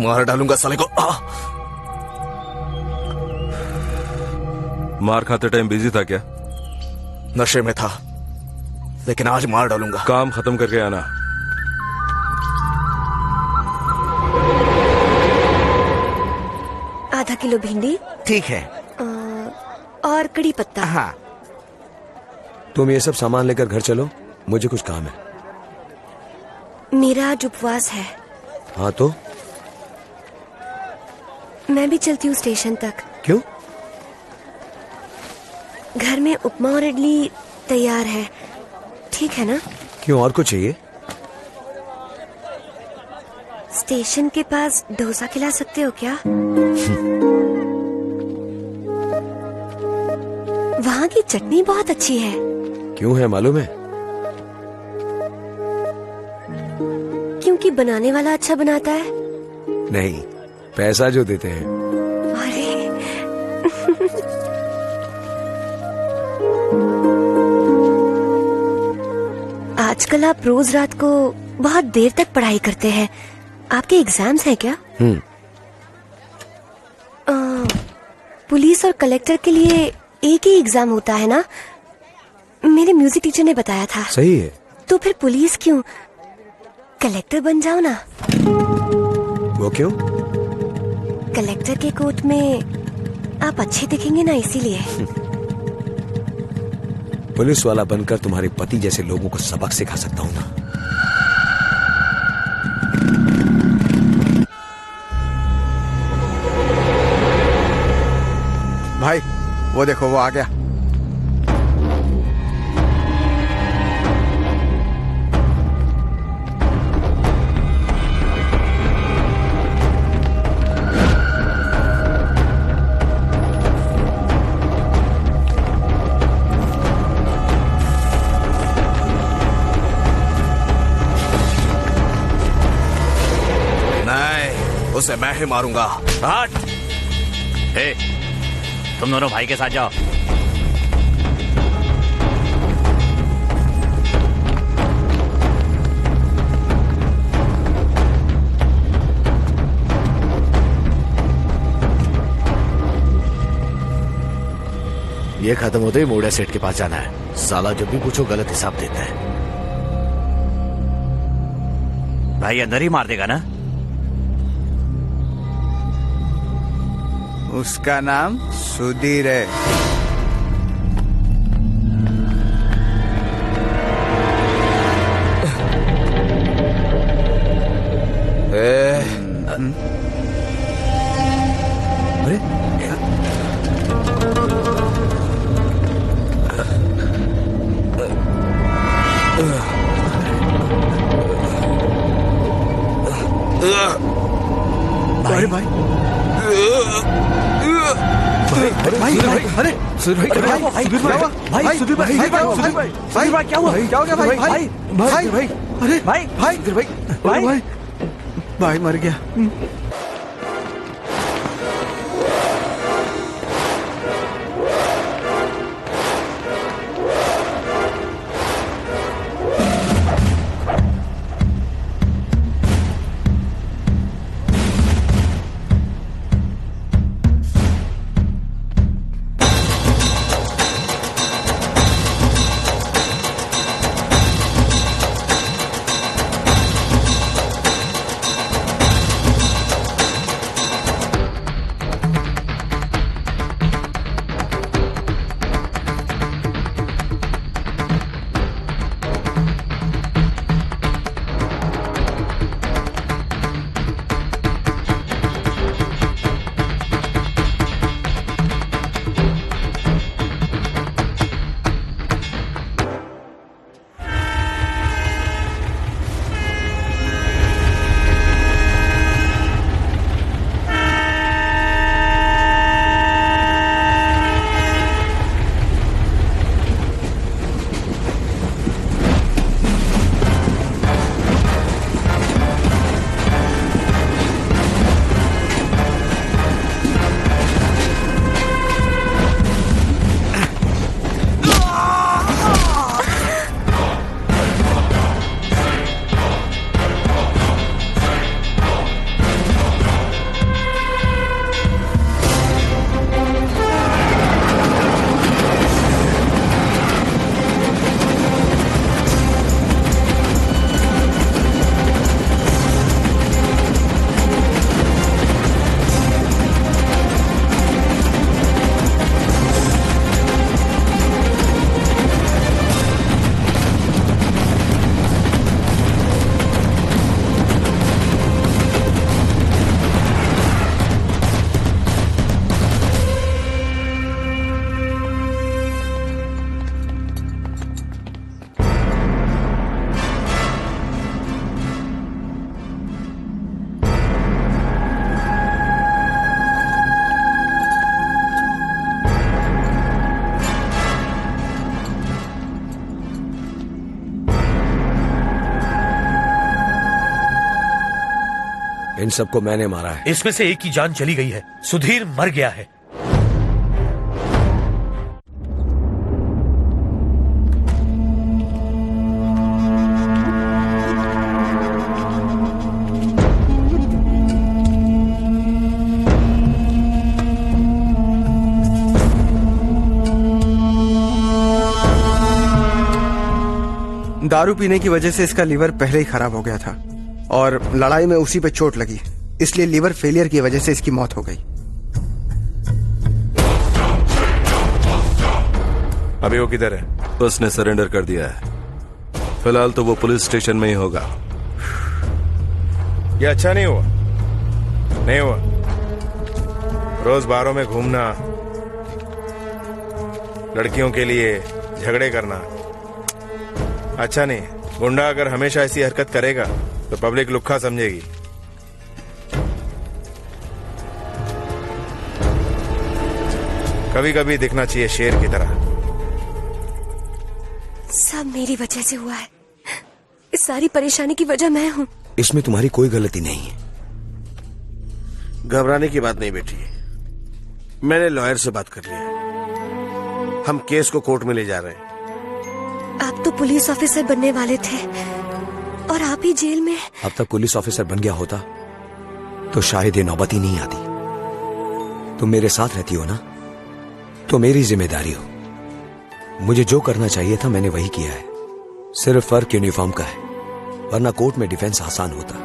मार डालूंगा साले को। मार खाते टाइम बिजी था क्या? नशे में था, लेकिन आज मार डालूंगा। काम खत्म करके आना। आधा किलो भिंडी। ठीक है। और कड़ी पत्ता। हाँ। तुम ये सब सामान लेकर घर चलो, मुझे कुछ काम है। मेरा आज उपवास है। हाँ तो? मैं भी चलती हूँ स्टेशन तक। क्यों? घर में उपमा और इडली तैयार है, ठीक है ना? क्यों, और कुछ चाहिए? स्टेशन के पास डोसा खिला सकते हो क्या? वहाँ की चटनी बहुत अच्छी है। क्यों है मालूम है? क्योंकि बनाने वाला अच्छा बनाता है। नहीं, पैसा जो देते हैं। अरे आजकल आप रोज रात को बहुत देर तक पढ़ाई करते हैं। आपके एग्जाम्स हैं क्या? पुलिस और कलेक्टर के लिए एक ही एग्जाम होता है ना? मेरे म्यूजिक टीचर ने बताया था। सही है। तो फिर पुलिस क्यों? कलेक्टर बन जाओ ना। वो क्यों? कलेक्टर के कोट में आप अच्छे दिखेंगे ना, इसीलिए। पुलिस वाला बनकर तुम्हारे पति जैसे लोगों को सबक सिखा सकता हूँ ना। भाई वो देखो, वो आ गया। उसे मैं ही मारूंगा। हट! हे, तुम दोनों भाई के साथ जाओ। ये खत्म होते ही मोड़ा सेठ के पास जाना है। साला जब भी पूछो गलत हिसाब देता है। भाई अंदर ही मार देगा ना? उसका नाम सुधीर है। अरे अरे भाई अरे सुधीर भाई क्या हुआ? क्या हो गया भाई? अरे भाई मर गया। इन सबको मैंने मारा है। इसमें से एक की जान चली गई है। सुधीर मर गया है। दारू पीने की वजह से इसका लीवर पहले ही खराब हो गया था और लड़ाई में उसी पे चोट लगी, इसलिए लीवर फेलियर की वजह से इसकी मौत हो गई। अभी वो किधर है? उसने सरेंडर कर दिया है। फिलहाल तो वो पुलिस स्टेशन में ही होगा। ये अच्छा नहीं हुआ, नहीं हुआ। रोज बारों में घूमना, लड़कियों के लिए झगड़े करना अच्छा नहीं। गुंडा अगर हमेशा ऐसी हरकत करेगा तो पब्लिक लुक्खा समझेगी। कभी कभी दिखना चाहिए शेर की तरह। सब मेरी वजह से हुआ है। इस सारी परेशानी की वजह मैं हूँ। इसमें तुम्हारी कोई गलती नहीं है। घबराने की बात नहीं बेटी, मैंने लॉयर से बात कर लिया। हम केस को कोर्ट में ले जा रहे हैं। आप तो पुलिस ऑफिसर बनने वाले थे और आप ही जेल में। अब तक पुलिस ऑफिसर बन गया होता तो शायद ये नौबत ही नहीं आती। तुम मेरे साथ रहती हो ना, तो मेरी जिम्मेदारी हो। मुझे जो करना चाहिए था मैंने वही किया है। सिर्फ फर्क यूनिफॉर्म का है। वरना कोर्ट में डिफेंस आसान होता।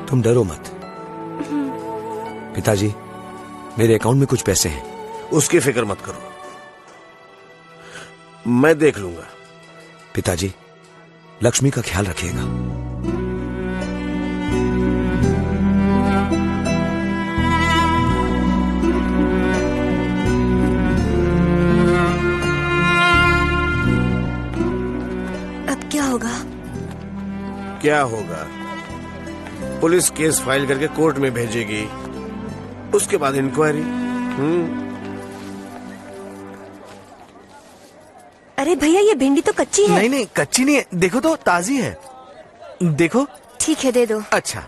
तुम डरो मत। पिताजी, मेरे अकाउंट में कुछ पैसे हैं। उसकी फिक्र मत करो, मैं देख लूंगा। पिताजी, लक्ष्मी का ख्याल रखिएगा। अब क्या होगा? क्या होगा? पुलिस केस फाइल करके कोर्ट में भेजेगी, उसके बाद इंक्वायरी। अरे भैया, ये भिंडी तो कच्ची है। नहीं नहीं, कच्ची नहीं है, देखो तो ताजी है। देखो। ठीक है, दे दो। अच्छा।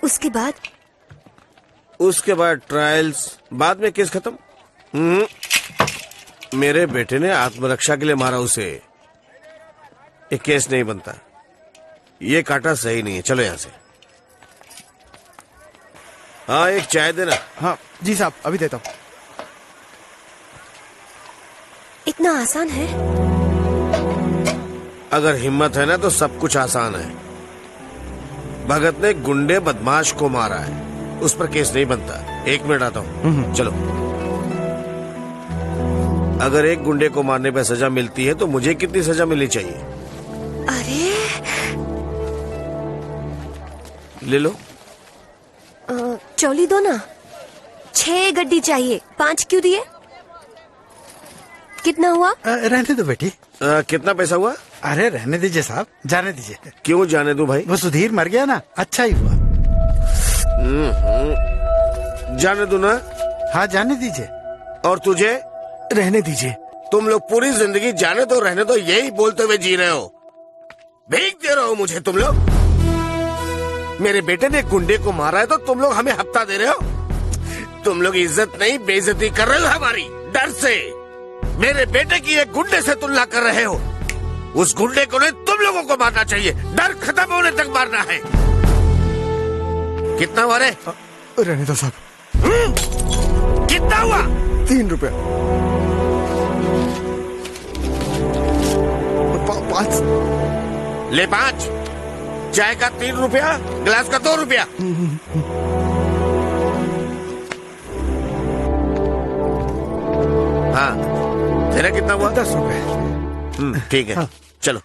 उसके बाद? उसके बाद ट्रायल्स, बाद में केस खत्म। मेरे बेटे ने आत्मरक्षा के लिए मारा उसे, एक केस नहीं बनता। ये काटा सही नहीं है, चलो यहां से। हाँ, एक चाय देना। हाँ जी साहब, अभी देता हूँ। इतना आसान है? अगर हिम्मत है ना तो सब कुछ आसान है। भगत ने गुंडे बदमाश को मारा है, उस पर केस नहीं बनता। 1 मिनट आता हूँ, चलो। अगर एक गुंडे को मारने पर सजा मिलती है तो मुझे कितनी सजा मिलनी चाहिए? अरे ले लो। चौली दो ना। 6 गड्डी चाहिए, 5 क्यों दिए? कितना हुआ? रहने दो बेटी। कितना पैसा हुआ? अरे रहने दीजिए साहब, जाने दीजिए। क्यों जाने दूं भाई? वो सुधीर मर गया ना, अच्छा ही हुआ। जाने दो ना। हाँ, जाने दीजिए। और तुझे? रहने दीजिए। तुम लोग पूरी जिंदगी जाने दो रहने दो यही बोलते हुए जी रहे हो। भीख दे रहे हो मुझे तुम लोग। मेरे बेटे ने गुंडे को मारा है तो तुम लोग हमें हफ्ता दे रहे हो। तुम लोग इज्जत नहीं बेइज्जती कर रहे हो हमारी, डर से। मेरे बेटे की एक गुंडे से तुलना कर रहे हो। उस गुंडे को नहीं, तुम लोगों को मारना चाहिए। डर खत्म होने तक मारना है। कितना हुआ रे? रहने दो साहब। कितना हुआ? 3 रुपया। 5। ले 5। चाय का 3 रुपया, गिलास का 2 रुपया। हाँ, तेरा कितना हुआ? 10 रुपए। ठीक है, हाँ। चलो।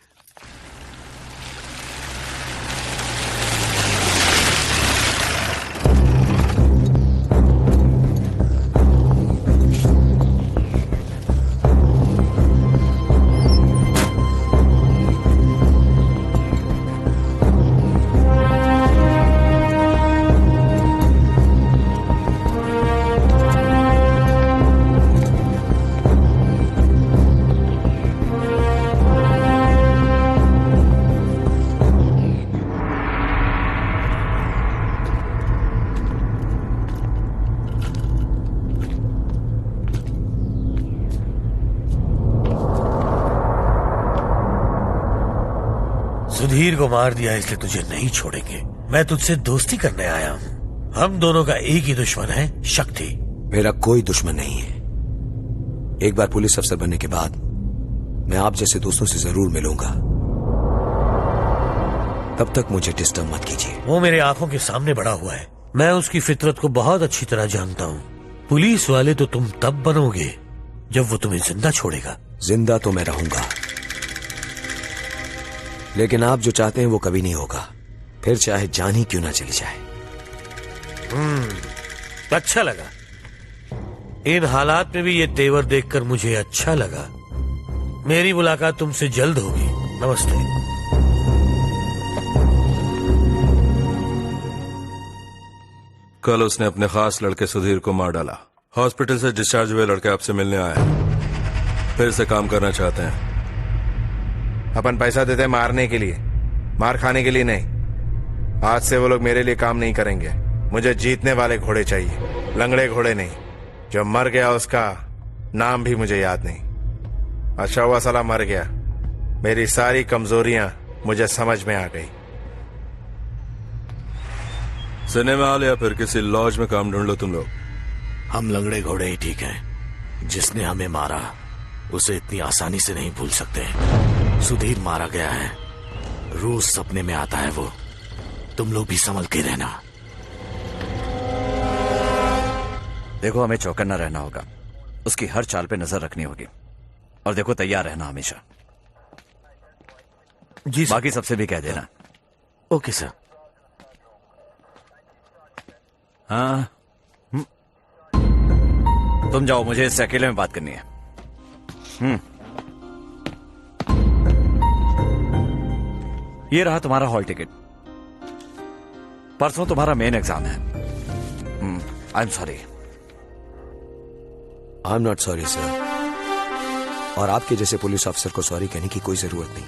सुधीर को मार दिया इसलिए तुझे नहीं छोड़ेंगे। मैं तुझसे दोस्ती करने आया हूँ। हम दोनों का एक ही दुश्मन है, शक्ति। मेरा कोई दुश्मन नहीं है। एक बार पुलिस अफसर बनने के बाद मैं आप जैसे दोस्तों से जरूर मिलूंगा। तब तक मुझे डिस्टर्ब मत कीजिए। वो मेरे आंखों के सामने बड़ा हुआ है। मैं उसकी फितरत को बहुत अच्छी तरह जानता हूँ। पुलिस वाले तो तुम तब बनोगे जब वो तुम्हें जिंदा छोड़ेगा। जिंदा तो मैं रहूंगा, लेकिन आप जो चाहते हैं वो कभी नहीं होगा, फिर चाहे जान ही क्यों ना चली जाए। अच्छा लगा। इन हालात में भी ये तेवर देखकर मुझे अच्छा लगा। मेरी मुलाकात तुमसे जल्द होगी। नमस्ते। कल उसने अपने खास लड़के सुधीर को मार डाला। हॉस्पिटल से डिस्चार्ज हुए लड़के आपसे मिलने आए, फिर से काम करना चाहते हैं। अपन पैसा देते हैं मारने के लिए, मार खाने के लिए नहीं। आज से वो लोग मेरे लिए काम नहीं करेंगे। मुझे जीतने वाले घोड़े चाहिए, लंगड़े घोड़े नहीं। जो मर गया उसका नाम भी मुझे याद नहीं। अच्छा हुआ साला मर गया। मेरी सारी कमजोरियां मुझे समझ में आ गई। सिनेमा हॉल या फिर किसी लॉज में काम ढूंढ लो तुम लोग। हम लंगड़े घोड़े ही ठीक हैं। जिसने हमें मारा उसे इतनी आसानी से नहीं भूल सकते। सुधीर मारा गया है, रोज सपने में आता है वो। तुम लोग भी संभल के रहना। देखो, हमें चौकन्ना रहना होगा, उसकी हर चाल पे नजर रखनी होगी, और देखो तैयार रहना हमेशा। जी बाकी सबसे भी कह देना। Okay sir. हाँ, तुम जाओ, मुझे इससे अकेले में बात करनी है। ये रहा तुम्हारा हॉल टिकट। परसों तुम्हारा मेन एग्जाम है। I am sorry. I am not sorry sir, और आपके जैसे पुलिस ऑफिसर को सॉरी कहने की कोई जरूरत नहीं।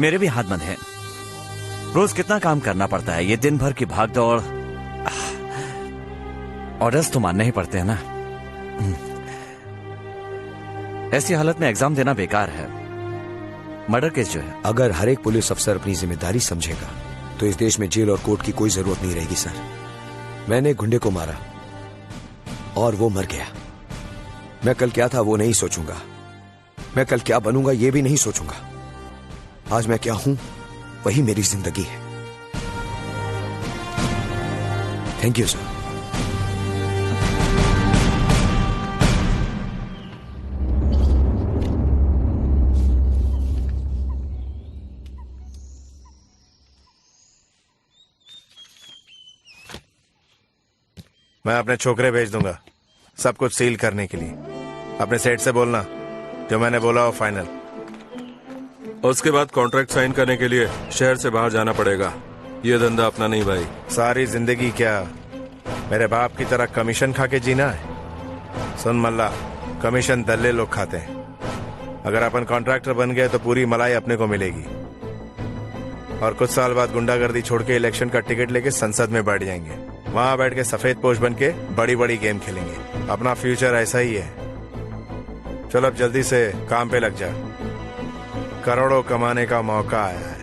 मेरे भी हाथ बंद हैं। रोज कितना काम करना पड़ता है, ये दिन भर की भाग दौड़। ऑर्डर्स तो मानने ही पड़ते हैं ना। ऐसी हालत में एग्जाम देना बेकार है। मर्डर केस जो है, अगर हर एक पुलिस अफसर अपनी जिम्मेदारी समझेगा तो इस देश में जेल और कोर्ट की कोई जरूरत नहीं रहेगी सर। मैंने गुंडे को मारा और वो मर गया। मैं कल क्या था वो नहीं सोचूंगा, मैं कल क्या बनूंगा ये भी नहीं सोचूंगा। आज मैं क्या हूं वही मेरी जिंदगी है। Thank you sir. मैं अपने छोकरे भेज दूंगा सब कुछ सील करने के लिए। अपने सेठ से बोलना जो मैंने बोला वो फाइनल। उसके बाद कॉन्ट्रैक्ट साइन करने के लिए शहर से बाहर जाना पड़ेगा। ये धंधा अपना नहीं भाई। सारी जिंदगी क्या मेरे बाप की तरह कमीशन खा के जीना है? सुन मल्ला, कमीशन दल्ले लोग खाते हैं। अगर अपन कॉन्ट्रैक्टर बन गए तो पूरी मलाई अपने को मिलेगी, और कुछ साल बाद गुंडागर्दी छोड़ के इलेक्शन का टिकट लेके संसद में बैठ जाएंगे। वहां बैठ के सफेद पोश बन के बड़ी बड़ी गेम खेलेंगे। अपना फ्यूचर ऐसा ही है। चलो अब जल्दी से काम पे लग जा, करोड़ों कमाने का मौका आया है।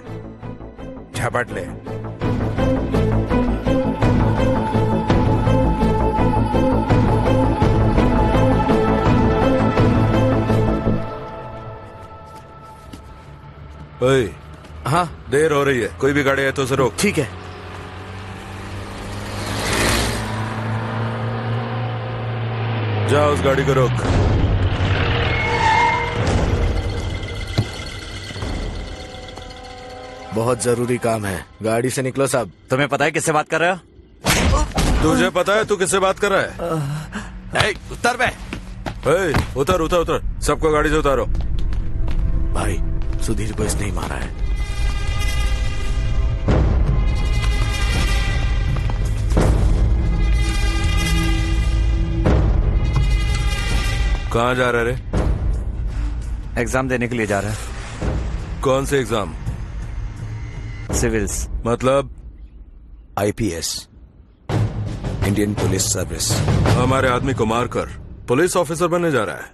झपट ले। ओए, हाँ देर हो रही है, कोई भी गाड़ी है तो उसे रोक। ठीक है। जा उस गाड़ी को रोक। बहुत जरूरी काम है, गाड़ी से निकलो साहब। तुम्हें पता है किससे बात कर रहे हो? तुझे पता है तू किससे बात कर रहा है? उतर बे। उतर उतर उतर, सबको गाड़ी से उतारो। भाई सुधीर को इसने ही मारा है। कहाँ जा रहा रे? एग्जाम देने के लिए जा रहा है। कौन से एग्जाम? सिविल्स। मतलब? IPS, Indian police service. हमारे आदमी को मारकर पुलिस ऑफिसर बनने जा रहा है।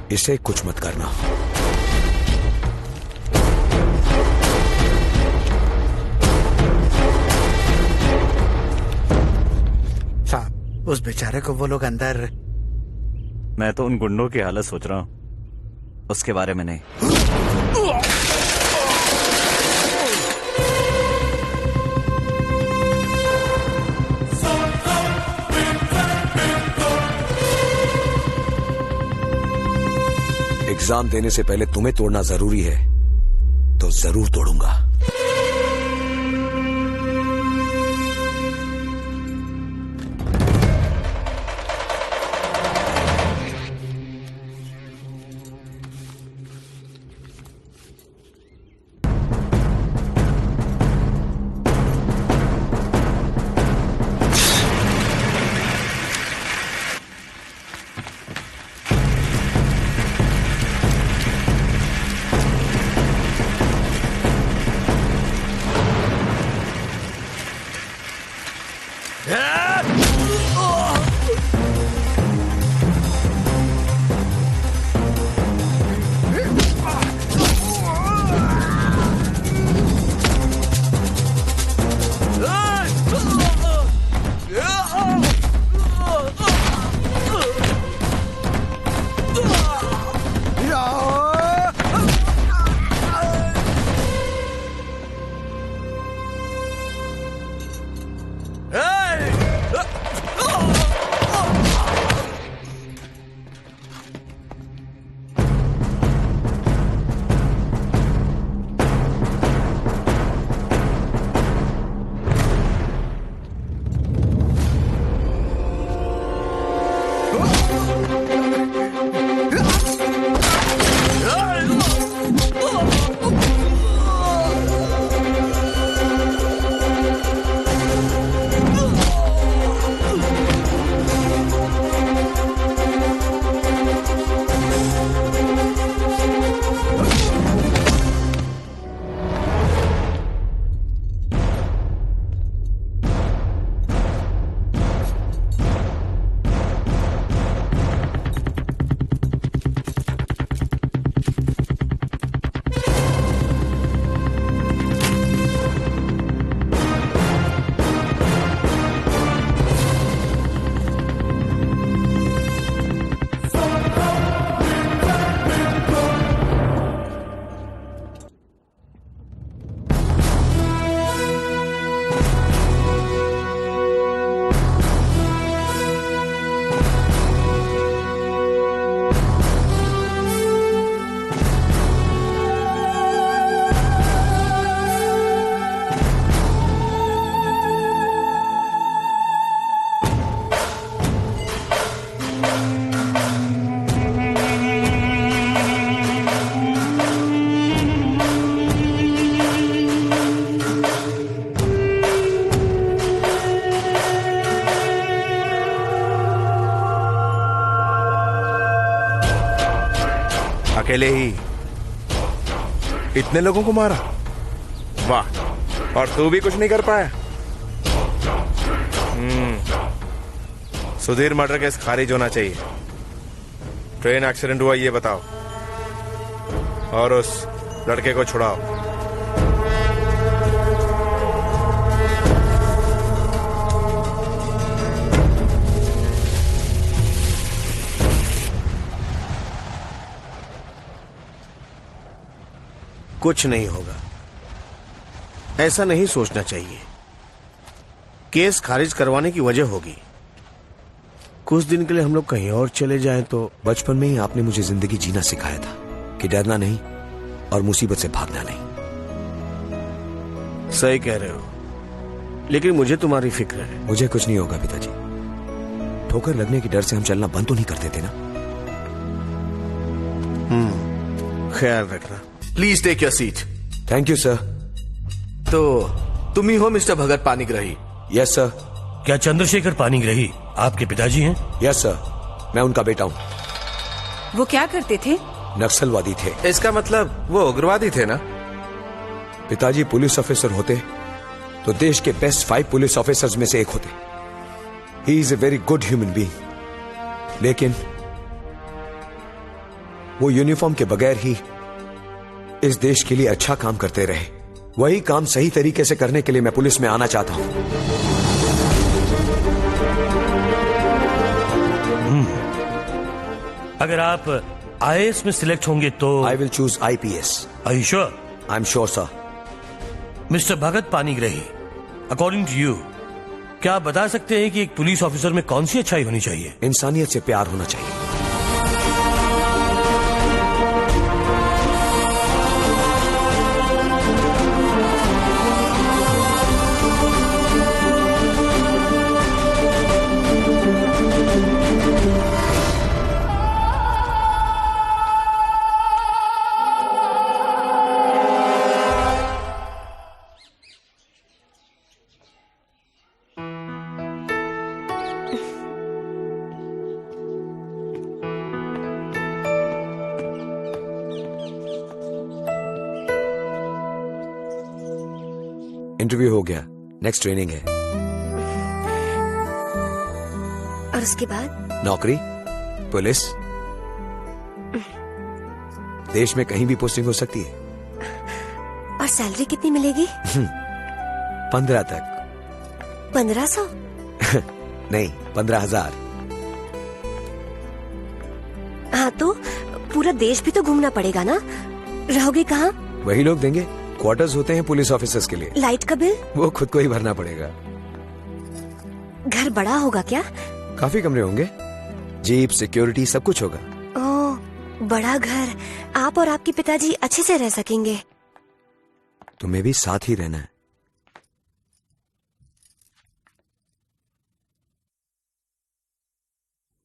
इसे कुछ मत करना। साहब, उस बेचारे को वो लोग अंदर। मैं तो उन गुंडों की हालत सोच रहा हूं, उसके बारे में नहीं। एग्जाम देने से पहले तुम्हें तोड़ना जरूरी है तो जरूर तोड़ूंगा। अकेले ही इतने लोगों को मारा? वाह, और तू भी कुछ नहीं कर पाया? सुधीर मर्डर केस खारिज होना चाहिए। ट्रेन एक्सीडेंट हुआ ये बताओ, और उस लड़के को छुड़ाओ। कुछ नहीं होगा, ऐसा नहीं सोचना चाहिए। केस खारिज करवाने की वजह होगी। कुछ दिन के लिए हम लोग कहीं और चले जाएं तो। बचपन में ही आपने मुझे जिंदगी जीना सिखाया था कि डरना नहीं और मुसीबत से भागना नहीं। सही कह रहे हो, लेकिन मुझे तुम्हारी फिक्र है। मुझे कुछ नहीं होगा पिताजी। ठोकर लगने के डर से हम चलना बंद तो नहीं करते थे ना। ख्याल रखना। Please take your seat. Thank you sir. तो तुम ही हो mister Bhagat Panigrahi? Yes sir. क्या चंद्रशेखर पानीग्राही आपके पिताजी हैं? यस सर, मैं उनका बेटा हूँ। वो क्या करते थे? नक्सलवादी थे। इसका मतलब वो उग्रवादी थे ना? पिताजी पुलिस ऑफिसर होते तो देश के बेस्ट 5 पुलिस ऑफिसर्स में से एक होते। He is a very good human being, लेकिन वो यूनिफॉर्म के बगैर ही इस देश के लिए अच्छा काम करते रहे। वही काम सही तरीके से करने के लिए मैं पुलिस में आना चाहता हूं। अगर आप IAS में सिलेक्ट होंगे तो I will choose IPS। Are you sure? I am sure sir. Mister Bhagat Panigrahi, according to you, क्या आप बता सकते हैं कि एक पुलिस ऑफिसर में कौन सी अच्छाई होनी चाहिए? इंसानियत से प्यार होना चाहिए। इंटरव्यू हो गया, नेक्स्ट ट्रेनिंग है। और उसके बाद? नौकरी, पुलिस। देश में कहीं भी पोस्टिंग हो सकती है। और सैलरी कितनी मिलेगी? 15 तक। 1500? नहीं, 15,000। हाँ, तो पूरा देश भी तो घूमना पड़ेगा ना। रहोगे कहाँ? वही लोग देंगे। क्वार्टर्स होते हैं पुलिस ऑफिसर्स के लिए। लाइट का बिल? वो खुद को ही भरना पड़ेगा। घर बड़ा होगा क्या? काफी कमरे होंगे, जीप, सिक्योरिटी, सब कुछ होगा। ओह, बड़ा घर। आप और आपके पिताजी अच्छे से रह सकेंगे। तुम्हें भी साथ ही रहना है।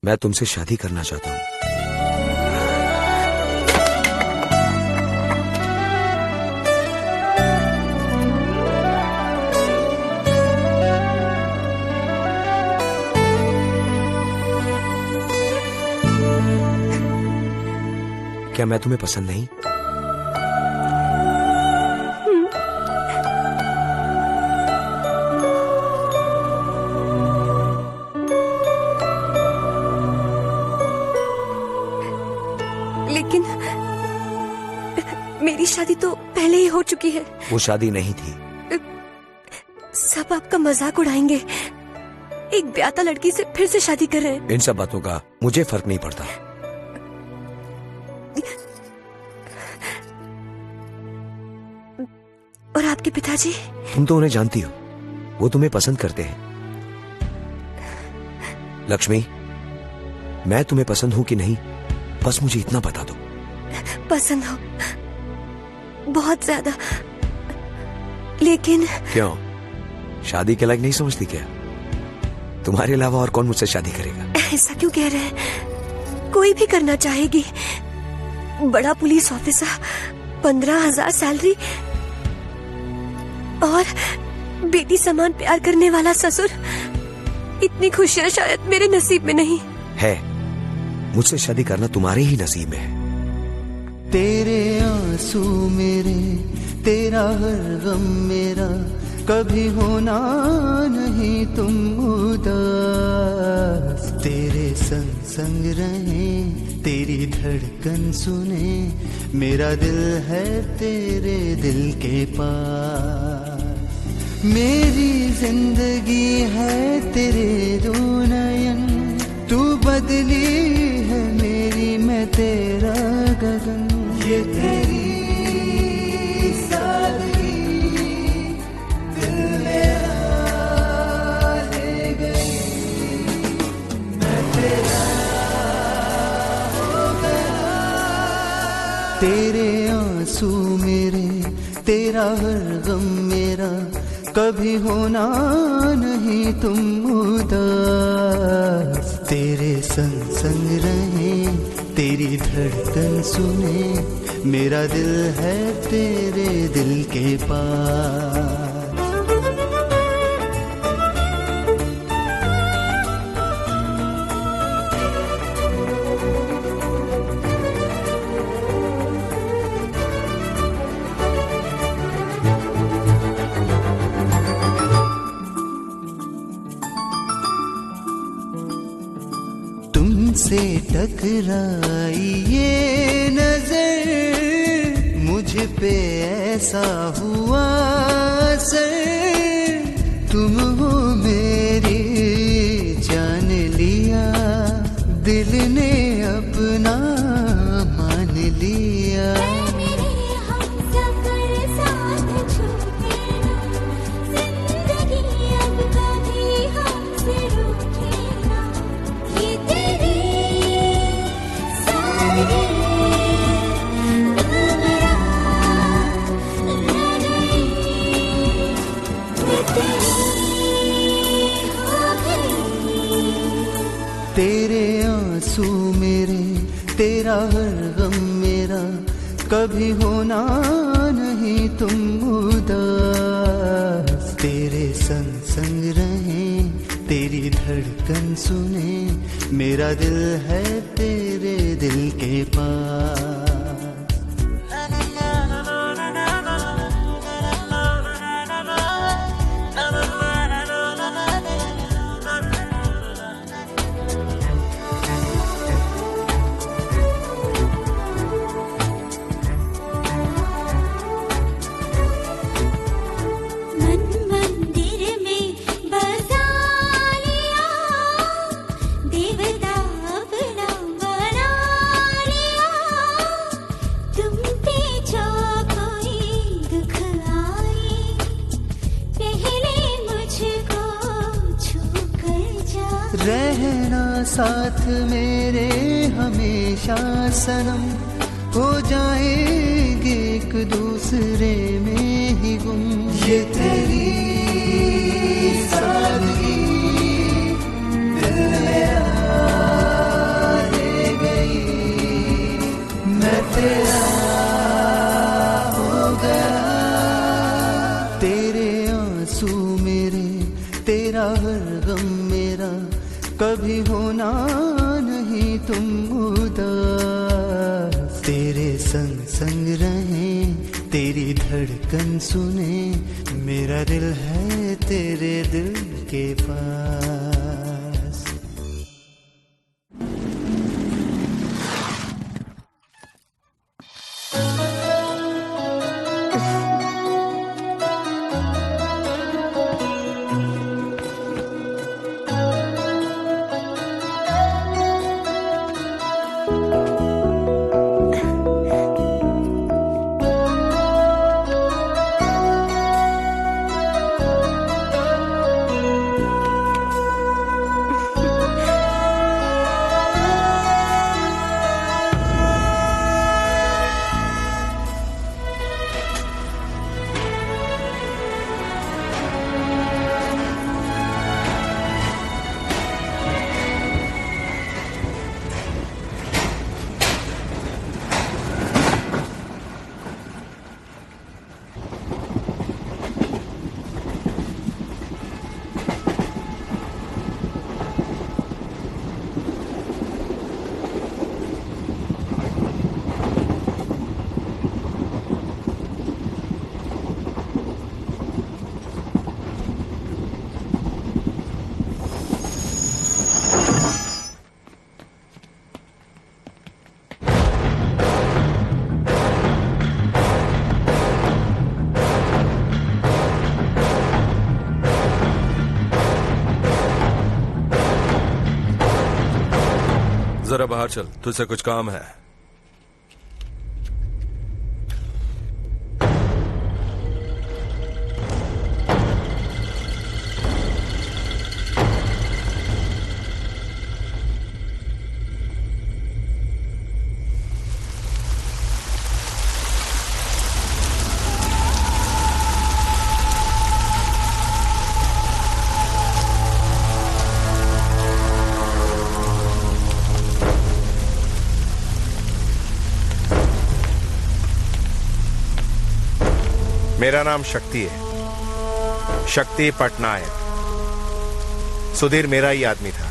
मैं तुमसे शादी करना चाहता हूँ। क्या मैं तुम्हें पसंद नहीं? लेकिन मेरी शादी तो पहले ही हो चुकी है। वो शादी नहीं थी। सब आपका मजाक उड़ाएंगे। एक ब्याता लड़की से फिर से शादी कर रहे हैं। इन सब बातों का मुझे फर्क नहीं पड़ता। और आपके पिताजी? तुम तो उन्हें जानती हो, वो तुम्हें पसंद करते हैं। लक्ष्मी, मैं तुम्हें पसंद हूं कि नहीं, बस मुझे इतना बता दो। पसंद हो, बहुत ज्यादा। लेकिन क्यों, शादी के लायक नहीं समझती क्या? तुम्हारे अलावा और कौन मुझसे शादी करेगा? ऐसा क्यों कह रहे हैं? कोई भी करना चाहेगी। बड़ा पुलिस ऑफिसर, 15,000 सैलरी, और बेटी समान प्यार करने वाला ससुर। इतनी खुशियां शायद मेरे नसीब में नहीं है। मुझसे शादी करना तुम्हारे ही नसीब में है। तेरे आंसू मेरे, तेरा हर गम मेरा, कभी होना नहीं तुम उदास। तेरे संग संग रहे, तेरी धड़कन सुने, मेरा दिल है तेरे दिल के पास। मेरी जिंदगी है तेरे दो नयन, तू बदली है मेरी, मैं तेरा गगन। ये तेरी सादगी दिल मेरा ले गई, मैं तेरा हो गया। तेरे आंसू मेरे, तेरा हर गम मेरा, कभी होना नहीं तुम उदास। तेरे संग संग रहे, तेरी धड़कन सुने, मेरा दिल है तेरे दिल के पास। तुमसे टकराई ये नजर, मुझ पे ऐसा हुआ असर। तुम हो मेरी जान लिया, दिल ने अपना मान लिया। तेरे आंसू मेरे, तेरा हर गम मेरा, कभी होना नहीं तुम उदास। तेरे संग संग रहे, तेरी धड़कन सुने, मेरा दिल है तेरे दिल के पास। रहना साथ मेरे हमेशा सनम, हो जाएंगे एक दूसरे में ही गुम। ये तेरी सादगी दिल मेरा ले गई, मैं तेरा हो गया। तेरे आंसू मेरे, तेरा हर गम मेरा, कभी होना नहीं तुम उदास। तेरे संग संग रहे, तेरी धड़कन सुने, मेरा दिल है तेरे दिल के पास। बाहर चल, तुझसे कुछ काम है। मेरा नाम शक्ति है, शक्ति पटनायक। सुधीर मेरा ही आदमी था।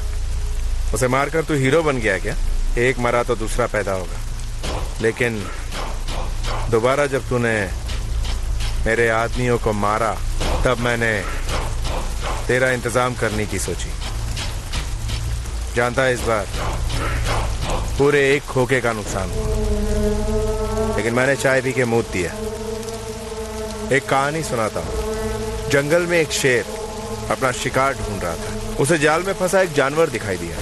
उसे मारकर तू हीरो बन गया क्या? एक मरा तो दूसरा पैदा होगा। लेकिन दोबारा जब तूने मेरे आदमियों को मारा तब मैंने तेरा इंतजाम करने की सोची। जानता है इस बार पूरे एक खोखे का नुकसान हुआ, लेकिन मैंने चाय पी के मूत दिया। एक कहानी सुनाता हूं। जंगल में एक शेर अपना शिकार ढूंढ रहा था। उसे जाल में फंसा एक जानवर दिखाई दिया।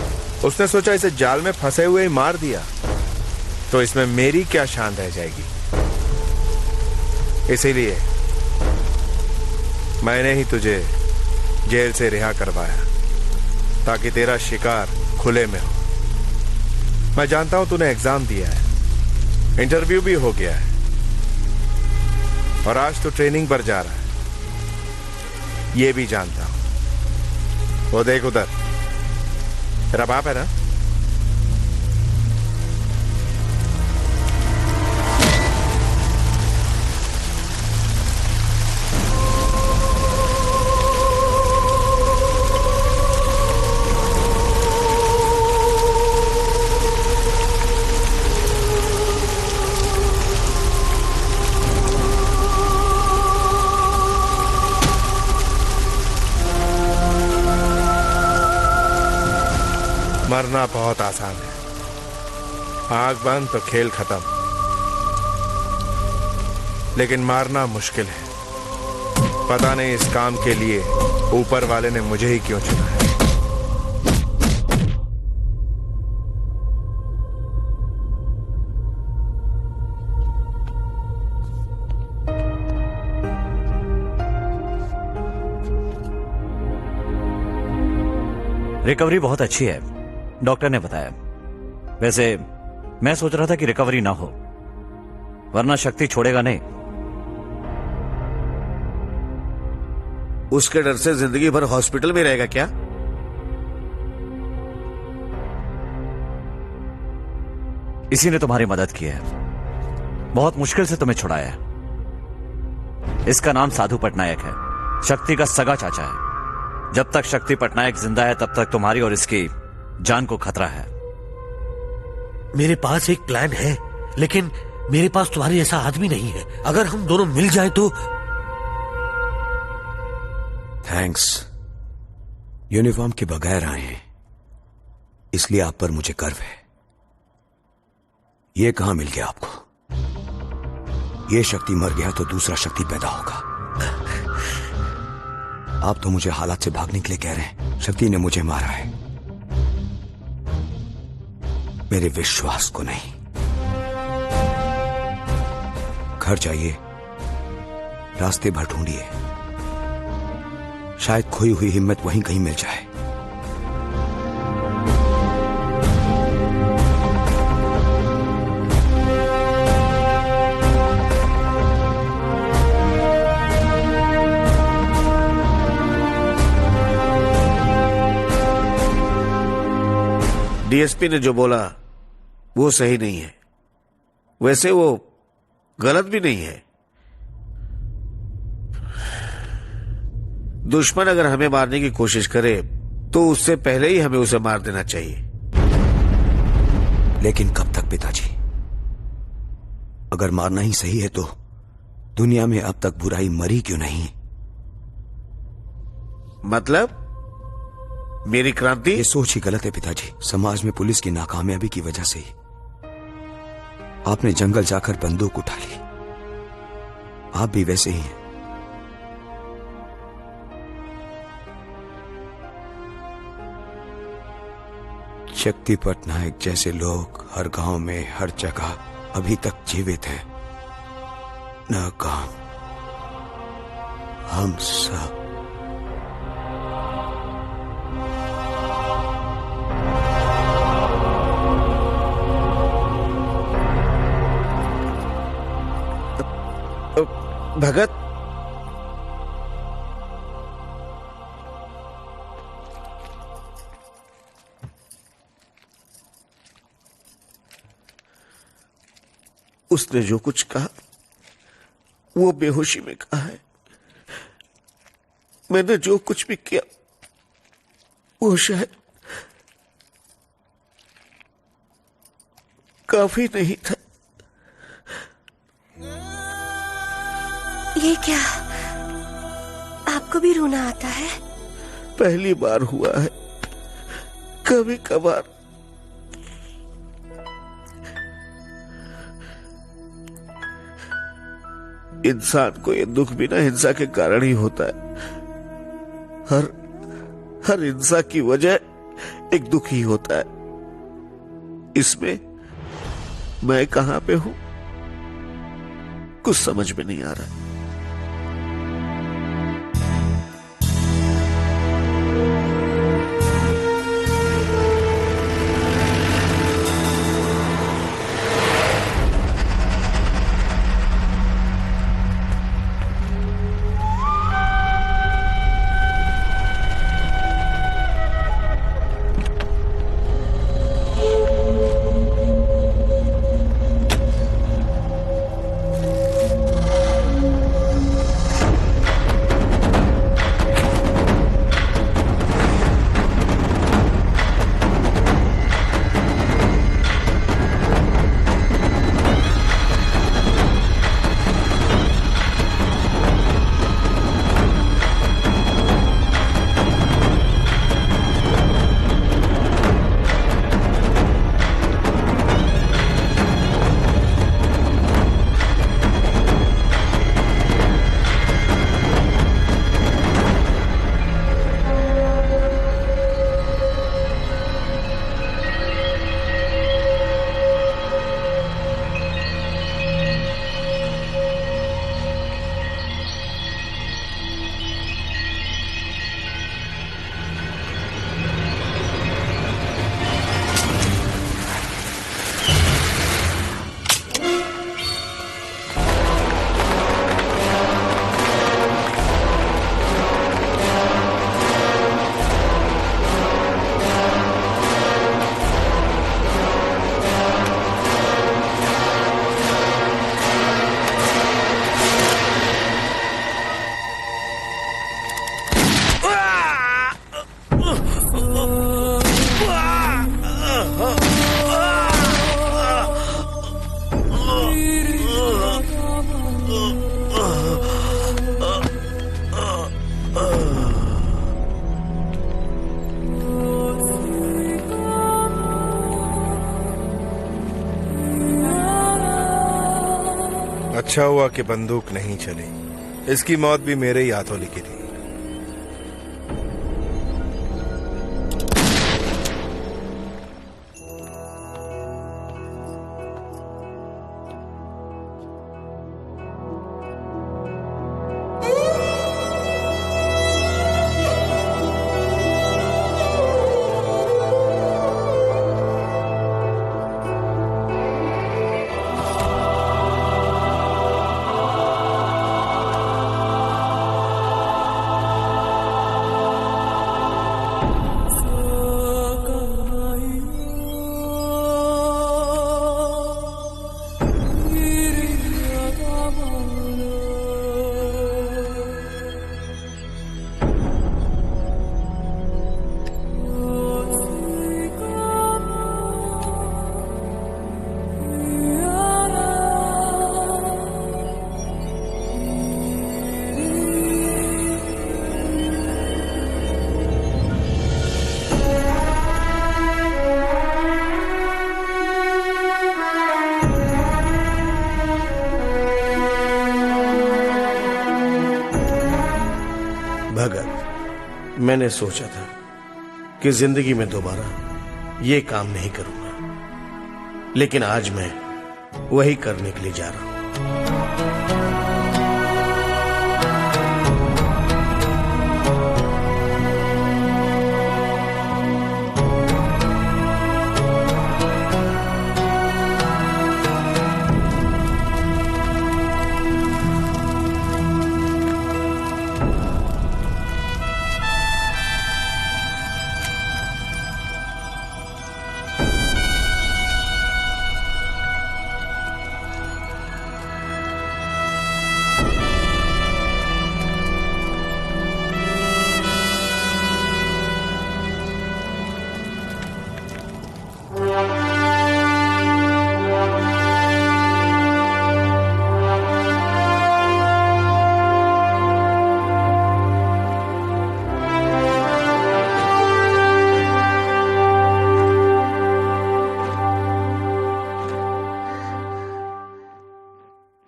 उसने सोचा इसे जाल में फंसे हुए ही मार दिया तो इसमें मेरी क्या शान रह जाएगी। इसीलिए मैंने ही तुझे जेल से रिहा करवाया ताकि तेरा शिकार खुले में हो। मैं जानता हूं तूने एग्जाम दिया है, इंटरव्यू भी हो गया है और आज तो ट्रेनिंग पर जा रहा है, ये भी जानता हूं। वो देख उधर, तेरा बाप है ना? मरना बहुत आसान है, आग बंद तो खेल खत्म, लेकिन मारना मुश्किल है। पता नहीं इस काम के लिए ऊपर वाले ने मुझे ही क्यों चुना है। रिकवरी बहुत अच्छी है, डॉक्टर ने बताया। वैसे मैं सोच रहा था कि रिकवरी ना हो, वरना शक्ति छोड़ेगा नहीं। उसके डर से जिंदगी भर हॉस्पिटल में रहेगा क्या? इसी ने तुम्हारी मदद की है, बहुत मुश्किल से तुम्हें छुड़ाया है। इसका नाम साधु पटनायक है, शक्ति का सगा चाचा है। जब तक शक्ति पटनायक जिंदा है तब तक तुम्हारी और इसकी जान को खतरा है। मेरे पास एक प्लान है, लेकिन मेरे पास तुम्हारे जैसा आदमी नहीं है। अगर हम दोनों मिल जाएं तो। थैंक्स, यूनिफॉर्म के बगैर आए हैं, इसलिए आप पर मुझे गर्व है। ये कहां मिल गया आपको? ये शक्ति मर गया तो दूसरा शक्ति पैदा होगा। आप तो मुझे हालात से भागने के लिए कह रहे हैं। शक्ति ने मुझे मारा है, मेरे विश्वास को नहीं। घर जाइए, रास्ते भर ढूंढिए, शायद खोई हुई हिम्मत वहीं कहीं मिल जाए। डीएसपी ने जो बोला वो सही नहीं है, वैसे वो गलत भी नहीं है। दुश्मन अगर हमें मारने की कोशिश करे तो उससे पहले ही हमें उसे मार देना चाहिए। लेकिन कब तक पिताजी? अगर मारना ही सही है तो दुनिया में अब तक बुराई मरी क्यों नहीं? मतलब मेरी क्रांति? ये सोच ही गलत है पिताजी। समाज में पुलिस की नाकामयाबी की वजह से ही आपने जंगल जाकर बंदूक उठा ली। आप भी वैसे ही हैं। शक्ति पटनायक जैसे लोग हर गांव में हर जगह अभी तक जीवित हैं। न काम, हम सब। भगत, उसने जो कुछ कहा वो बेहोशी में कहा है। मैंने जो कुछ भी किया वो शायद काफी नहीं था। ये क्या, आपको भी रोना आता है? पहली बार हुआ है, कभी कभार। इंसान को ये दुख भी ना हिंसा के कारण ही होता है। हर हिंसा की वजह एक दुख ही होता है। इसमें मैं कहां पे हूं कुछ समझ में नहीं आ रहा। अच्छा हुआ कि बंदूक नहीं चली। इसकी मौत भी मेरे ही हाथों लिखी थी। भगत, मैंने सोचा था कि जिंदगी में दोबारा ये काम नहीं करूंगा, लेकिन आज मैं वही करने के लिए जा रहा हूं।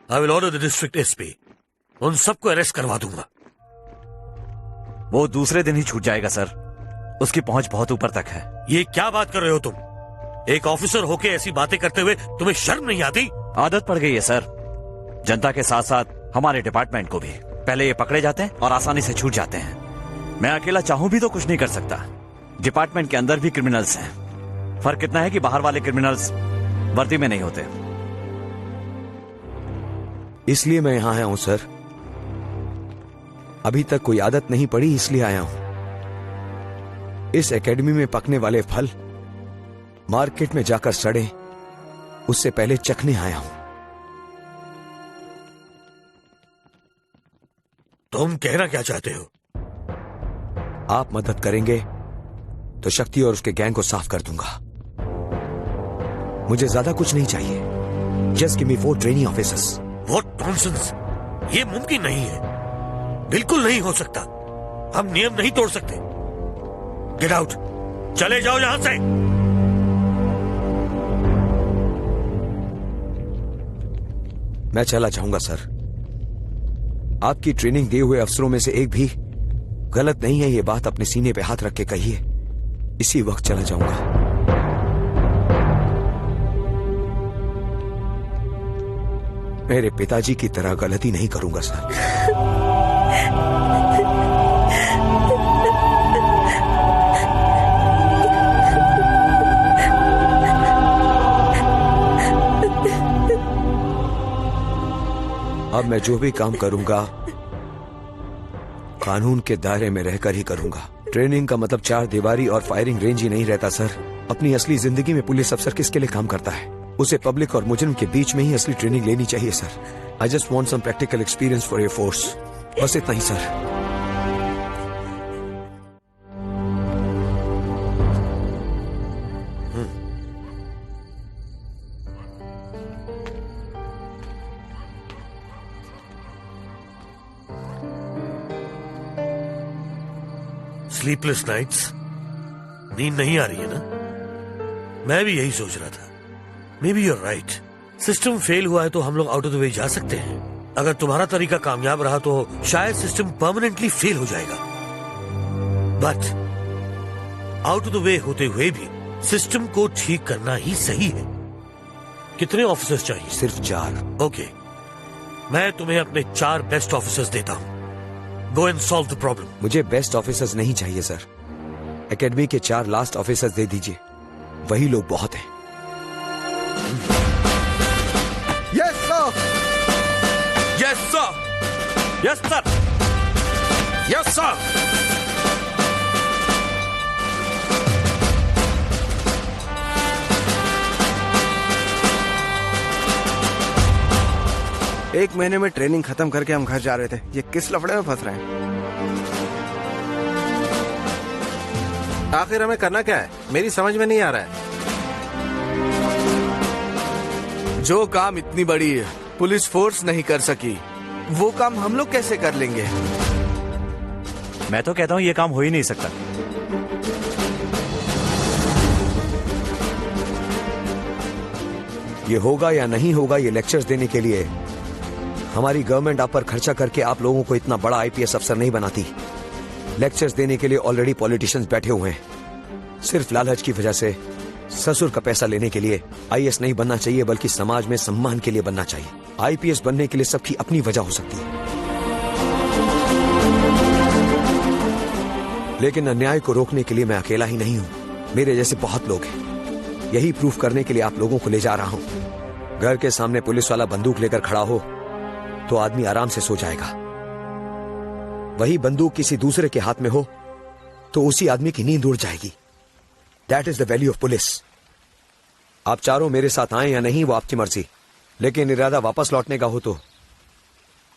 I will order the district SP, उन सबको अरेस्ट करवा दूंगा। वो दूसरे दिन ही छूट जाएगा सर, उसकी पहुंच बहुत ऊपर तक है। ये क्या बात कर रहे हो तुम? एक ऑफिसर होके ऐसी बातें करते हुए तुम्हें शर्म नहीं आती? आदत पड़ गई है सर, जनता के साथ साथ हमारे डिपार्टमेंट को भी। पहले ये पकड़े जाते हैं और आसानी से छूट जाते हैं। मैं अकेला चाहूं भी तो कुछ नहीं कर सकता। डिपार्टमेंट के अंदर भी क्रिमिनल्स हैं। फर्क इतना है कि बाहर वाले क्रिमिनल्स वर्दी में नहीं होते। इसलिए मैं यहां आया हूं सर। अभी तक कोई आदत नहीं पड़ी, इसलिए आया हूं। इस एकेडमी में पकने वाले फल मार्केट में जाकर सड़े, उससे पहले चखने आया हूं। तुम कहना क्या चाहते हो? आप मदद करेंगे तो शक्ति और उसके गैंग को साफ कर दूंगा। मुझे ज्यादा कुछ नहीं चाहिए। Just give me 4 training officers. What nonsense! ये मुमकिन नहीं है, बिल्कुल नहीं हो सकता। हम नियम नहीं तोड़ सकते। गेट आउट, चले जाओ यहां से। मैं चला जाऊंगा सर। आपकी ट्रेनिंग दिए हुए अफसरों में से एक भी गलत नहीं है, ये बात अपने सीने पे हाथ रख के कहिए। इसी वक्त चला जाऊंगा। मेरे पिताजी की तरह गलती नहीं करूंगा सर। अब मैं जो भी काम करूंगा कानून के दायरे में रहकर ही करूंगा। ट्रेनिंग का मतलब 4 दीवारी और फायरिंग रेंज ही नहीं रहता सर। अपनी असली जिंदगी में पुलिस अफसर किसके लिए काम करता है? उसे पब्लिक और मुजरिम के बीच में ही असली ट्रेनिंग लेनी चाहिए sir. I just want some practical experience for your force, बस इतना ही सर। स्लीपलेस नाइट्स, नींद नहीं आ रही है ना? मैं भी यही सोच रहा था। Maybe you're right. System fail हुआ है तो हम लोग आउट ऑफ द वे जा सकते हैं। अगर तुम्हारा तरीका कामयाब रहा तो शायद सिस्टम परमानेंटली फेल हो जाएगा। But out of the way होते हुए भी सिस्टम को ठीक करना ही सही है। कितने ऑफिसर्स चाहिए? सिर्फ 4। ओके, मैं तुम्हें अपने 4 बेस्ट ऑफिसर्स देता हूं। Go and solve the problem. मुझे बेस्ट ऑफिसर्स नहीं चाहिए सर। एकेडमी के 4 लास्ट ऑफिसर्स दे दीजिए, वही लोग बहुत हैं। Yes sir, yes sir, yes sir, yes sir. एक महीने में ट्रेनिंग खत्म करके हम घर जा रहे थे। ये किस लफड़े में फंस रहे हैं? आखिर हमें करना क्या है? मेरी समझ में नहीं आ रहा है। जो काम इतनी बड़ी पुलिस फोर्स नहीं कर सकी, वो काम हम लोग कैसे कर लेंगे? मैं तो कहता हूं ये काम हो ही नहीं सकता। ये होगा या नहीं होगा, ये लेक्चर्स देने के लिए हमारी गवर्नमेंट आप पर खर्चा करके आप लोगों को इतना बड़ा आईपीएस अफसर नहीं बनाती। लेक्चर्स देने के लिए ऑलरेडी पॉलिटिशियंस बैठे हुए हैं। सिर्फ लालच की वजह से ससुर का पैसा लेने के लिए आईएएस नहीं बनना चाहिए, बल्कि समाज में सम्मान के लिए बनना चाहिए। आईपीएस बनने के लिए सबकी अपनी वजह हो सकती है, लेकिन अन्याय को रोकने के लिए मैं अकेला ही नहीं हूं, मेरे जैसे बहुत लोग हैं। यही प्रूफ करने के लिए आप लोगों को ले जा रहा हूं। घर के सामने पुलिस वाला बंदूक लेकर खड़ा हो तो आदमी आराम से सो जाएगा। वही बंदूक किसी दूसरे के हाथ में हो तो उसी आदमी की नींद उड़ जाएगी। That is the value of police. आप चारों मेरे साथ आए या नहीं वो आपकी मर्जी, लेकिन इरादा वापस लौटने का हो तो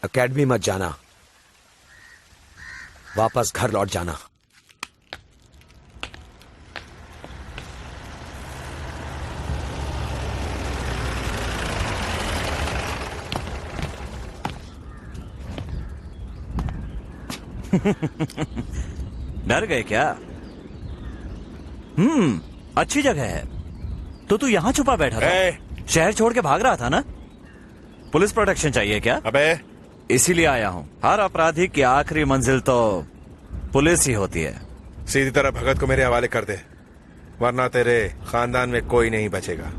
अकेडमी मत जाना, वापस घर लौट जाना। डर गए क्या? अच्छी जगह है। तो तू यहाँ छुपा बैठा था? शहर छोड़ के भाग रहा था ना? पुलिस प्रोटेक्शन चाहिए क्या? अबे इसीलिए आया हूँ। हर अपराधी की आखिरी मंजिल तो पुलिस ही होती है। सीधी तरह भगत को मेरे हवाले कर दे, वरना तेरे खानदान में कोई नहीं बचेगा।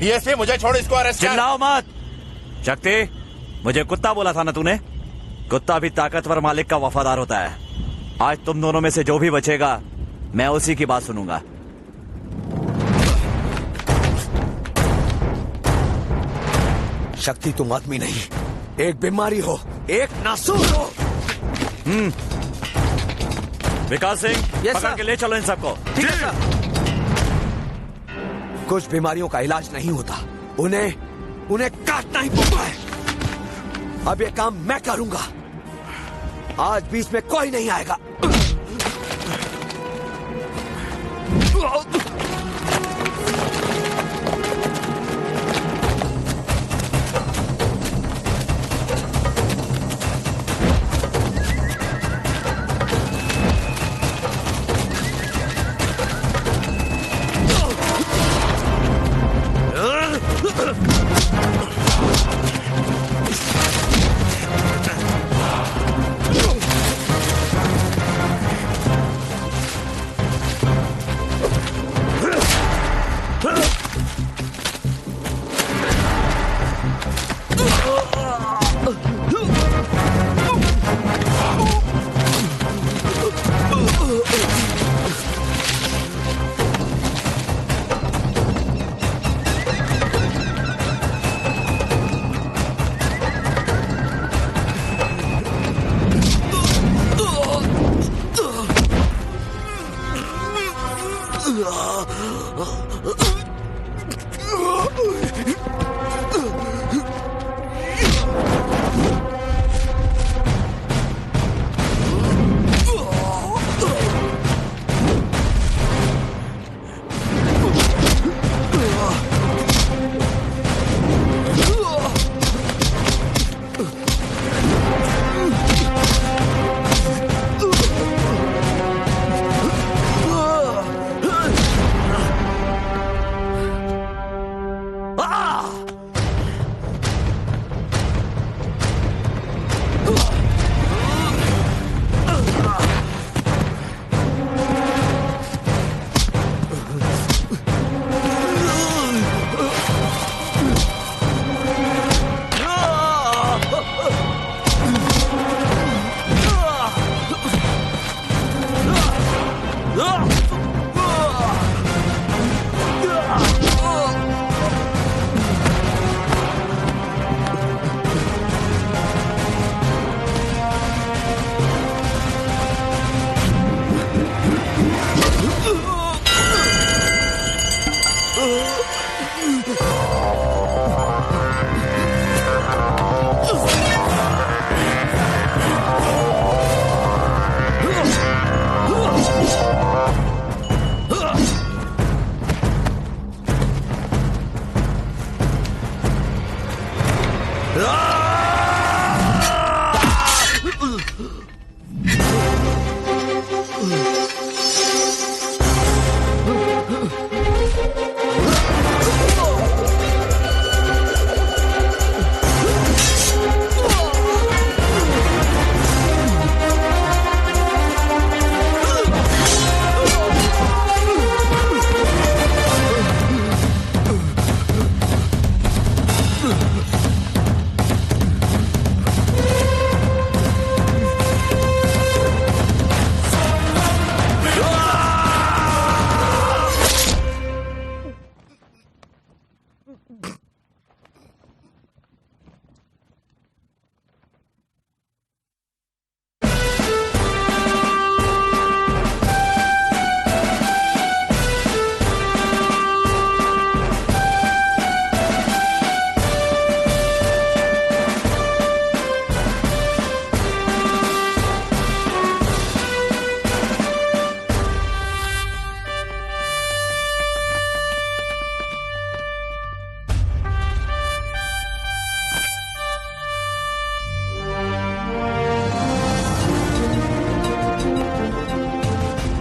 डीएसपी मुझे छोड़, इसको अरेस्ट कर। चिल्लाओ मत। शक्ति, मुझे कुत्ता बोला था ना तूने? कुत्ता भी ताकतवर मालिक का वफादार होता है। आज तुम दोनों में से जो भी बचेगा मैं उसी की बात सुनूंगा। शक्ति तुम आदमी नहीं, एक बीमारी हो, एक नासूर हो। विकास सिंह, पकड़ के ले चलो इन सबको। ठीक है सर। कुछ बीमारियों का इलाज नहीं होता, उन्हें काटना ही पड़ता है। अब ये काम मैं करूंगा, आज बीच में कोई नहीं आएगा।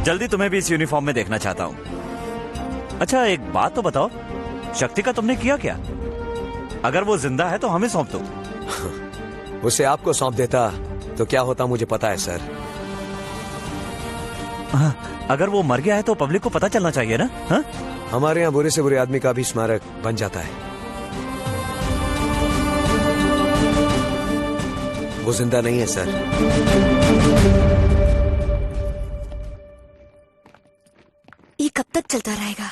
जल्दी तुम्हें भी इस यूनिफॉर्म में देखना चाहता हूँ। अच्छा एक बात तो बताओ, शक्ति का तुमने किया क्या? अगर वो जिंदा है तो हमें सौंप दो। उसे आपको सौंप देता तो क्या होता मुझे पता है सर। अगर वो मर गया है तो पब्लिक को पता चलना चाहिए ना। हा? हमारे यहाँ बुरे से बुरे आदमी का भी स्मारक बन जाता है। वो जिंदा नहीं है सर। ये कब तक चलता रहेगा?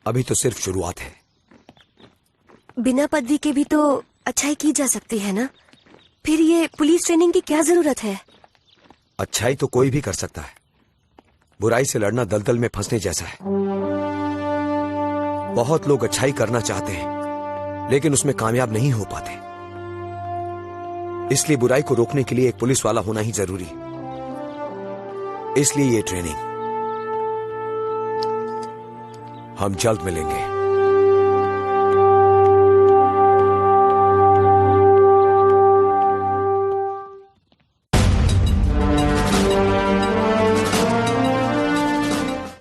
अभी तो सिर्फ शुरुआत है। बिना पदवी के भी तो अच्छाई की जा सकती है ना? फिर ये पुलिस ट्रेनिंग की क्या जरूरत है? अच्छाई तो कोई भी कर सकता है, बुराई से लड़ना दलदल में फंसने जैसा है। बहुत लोग अच्छाई करना चाहते हैं लेकिन उसमें कामयाब नहीं हो पाते। इसलिए बुराई को रोकने के लिए एक पुलिस वाला होना ही जरूरी। इसलिए ये ट्रेनिंग। हम जल्द मिलेंगे।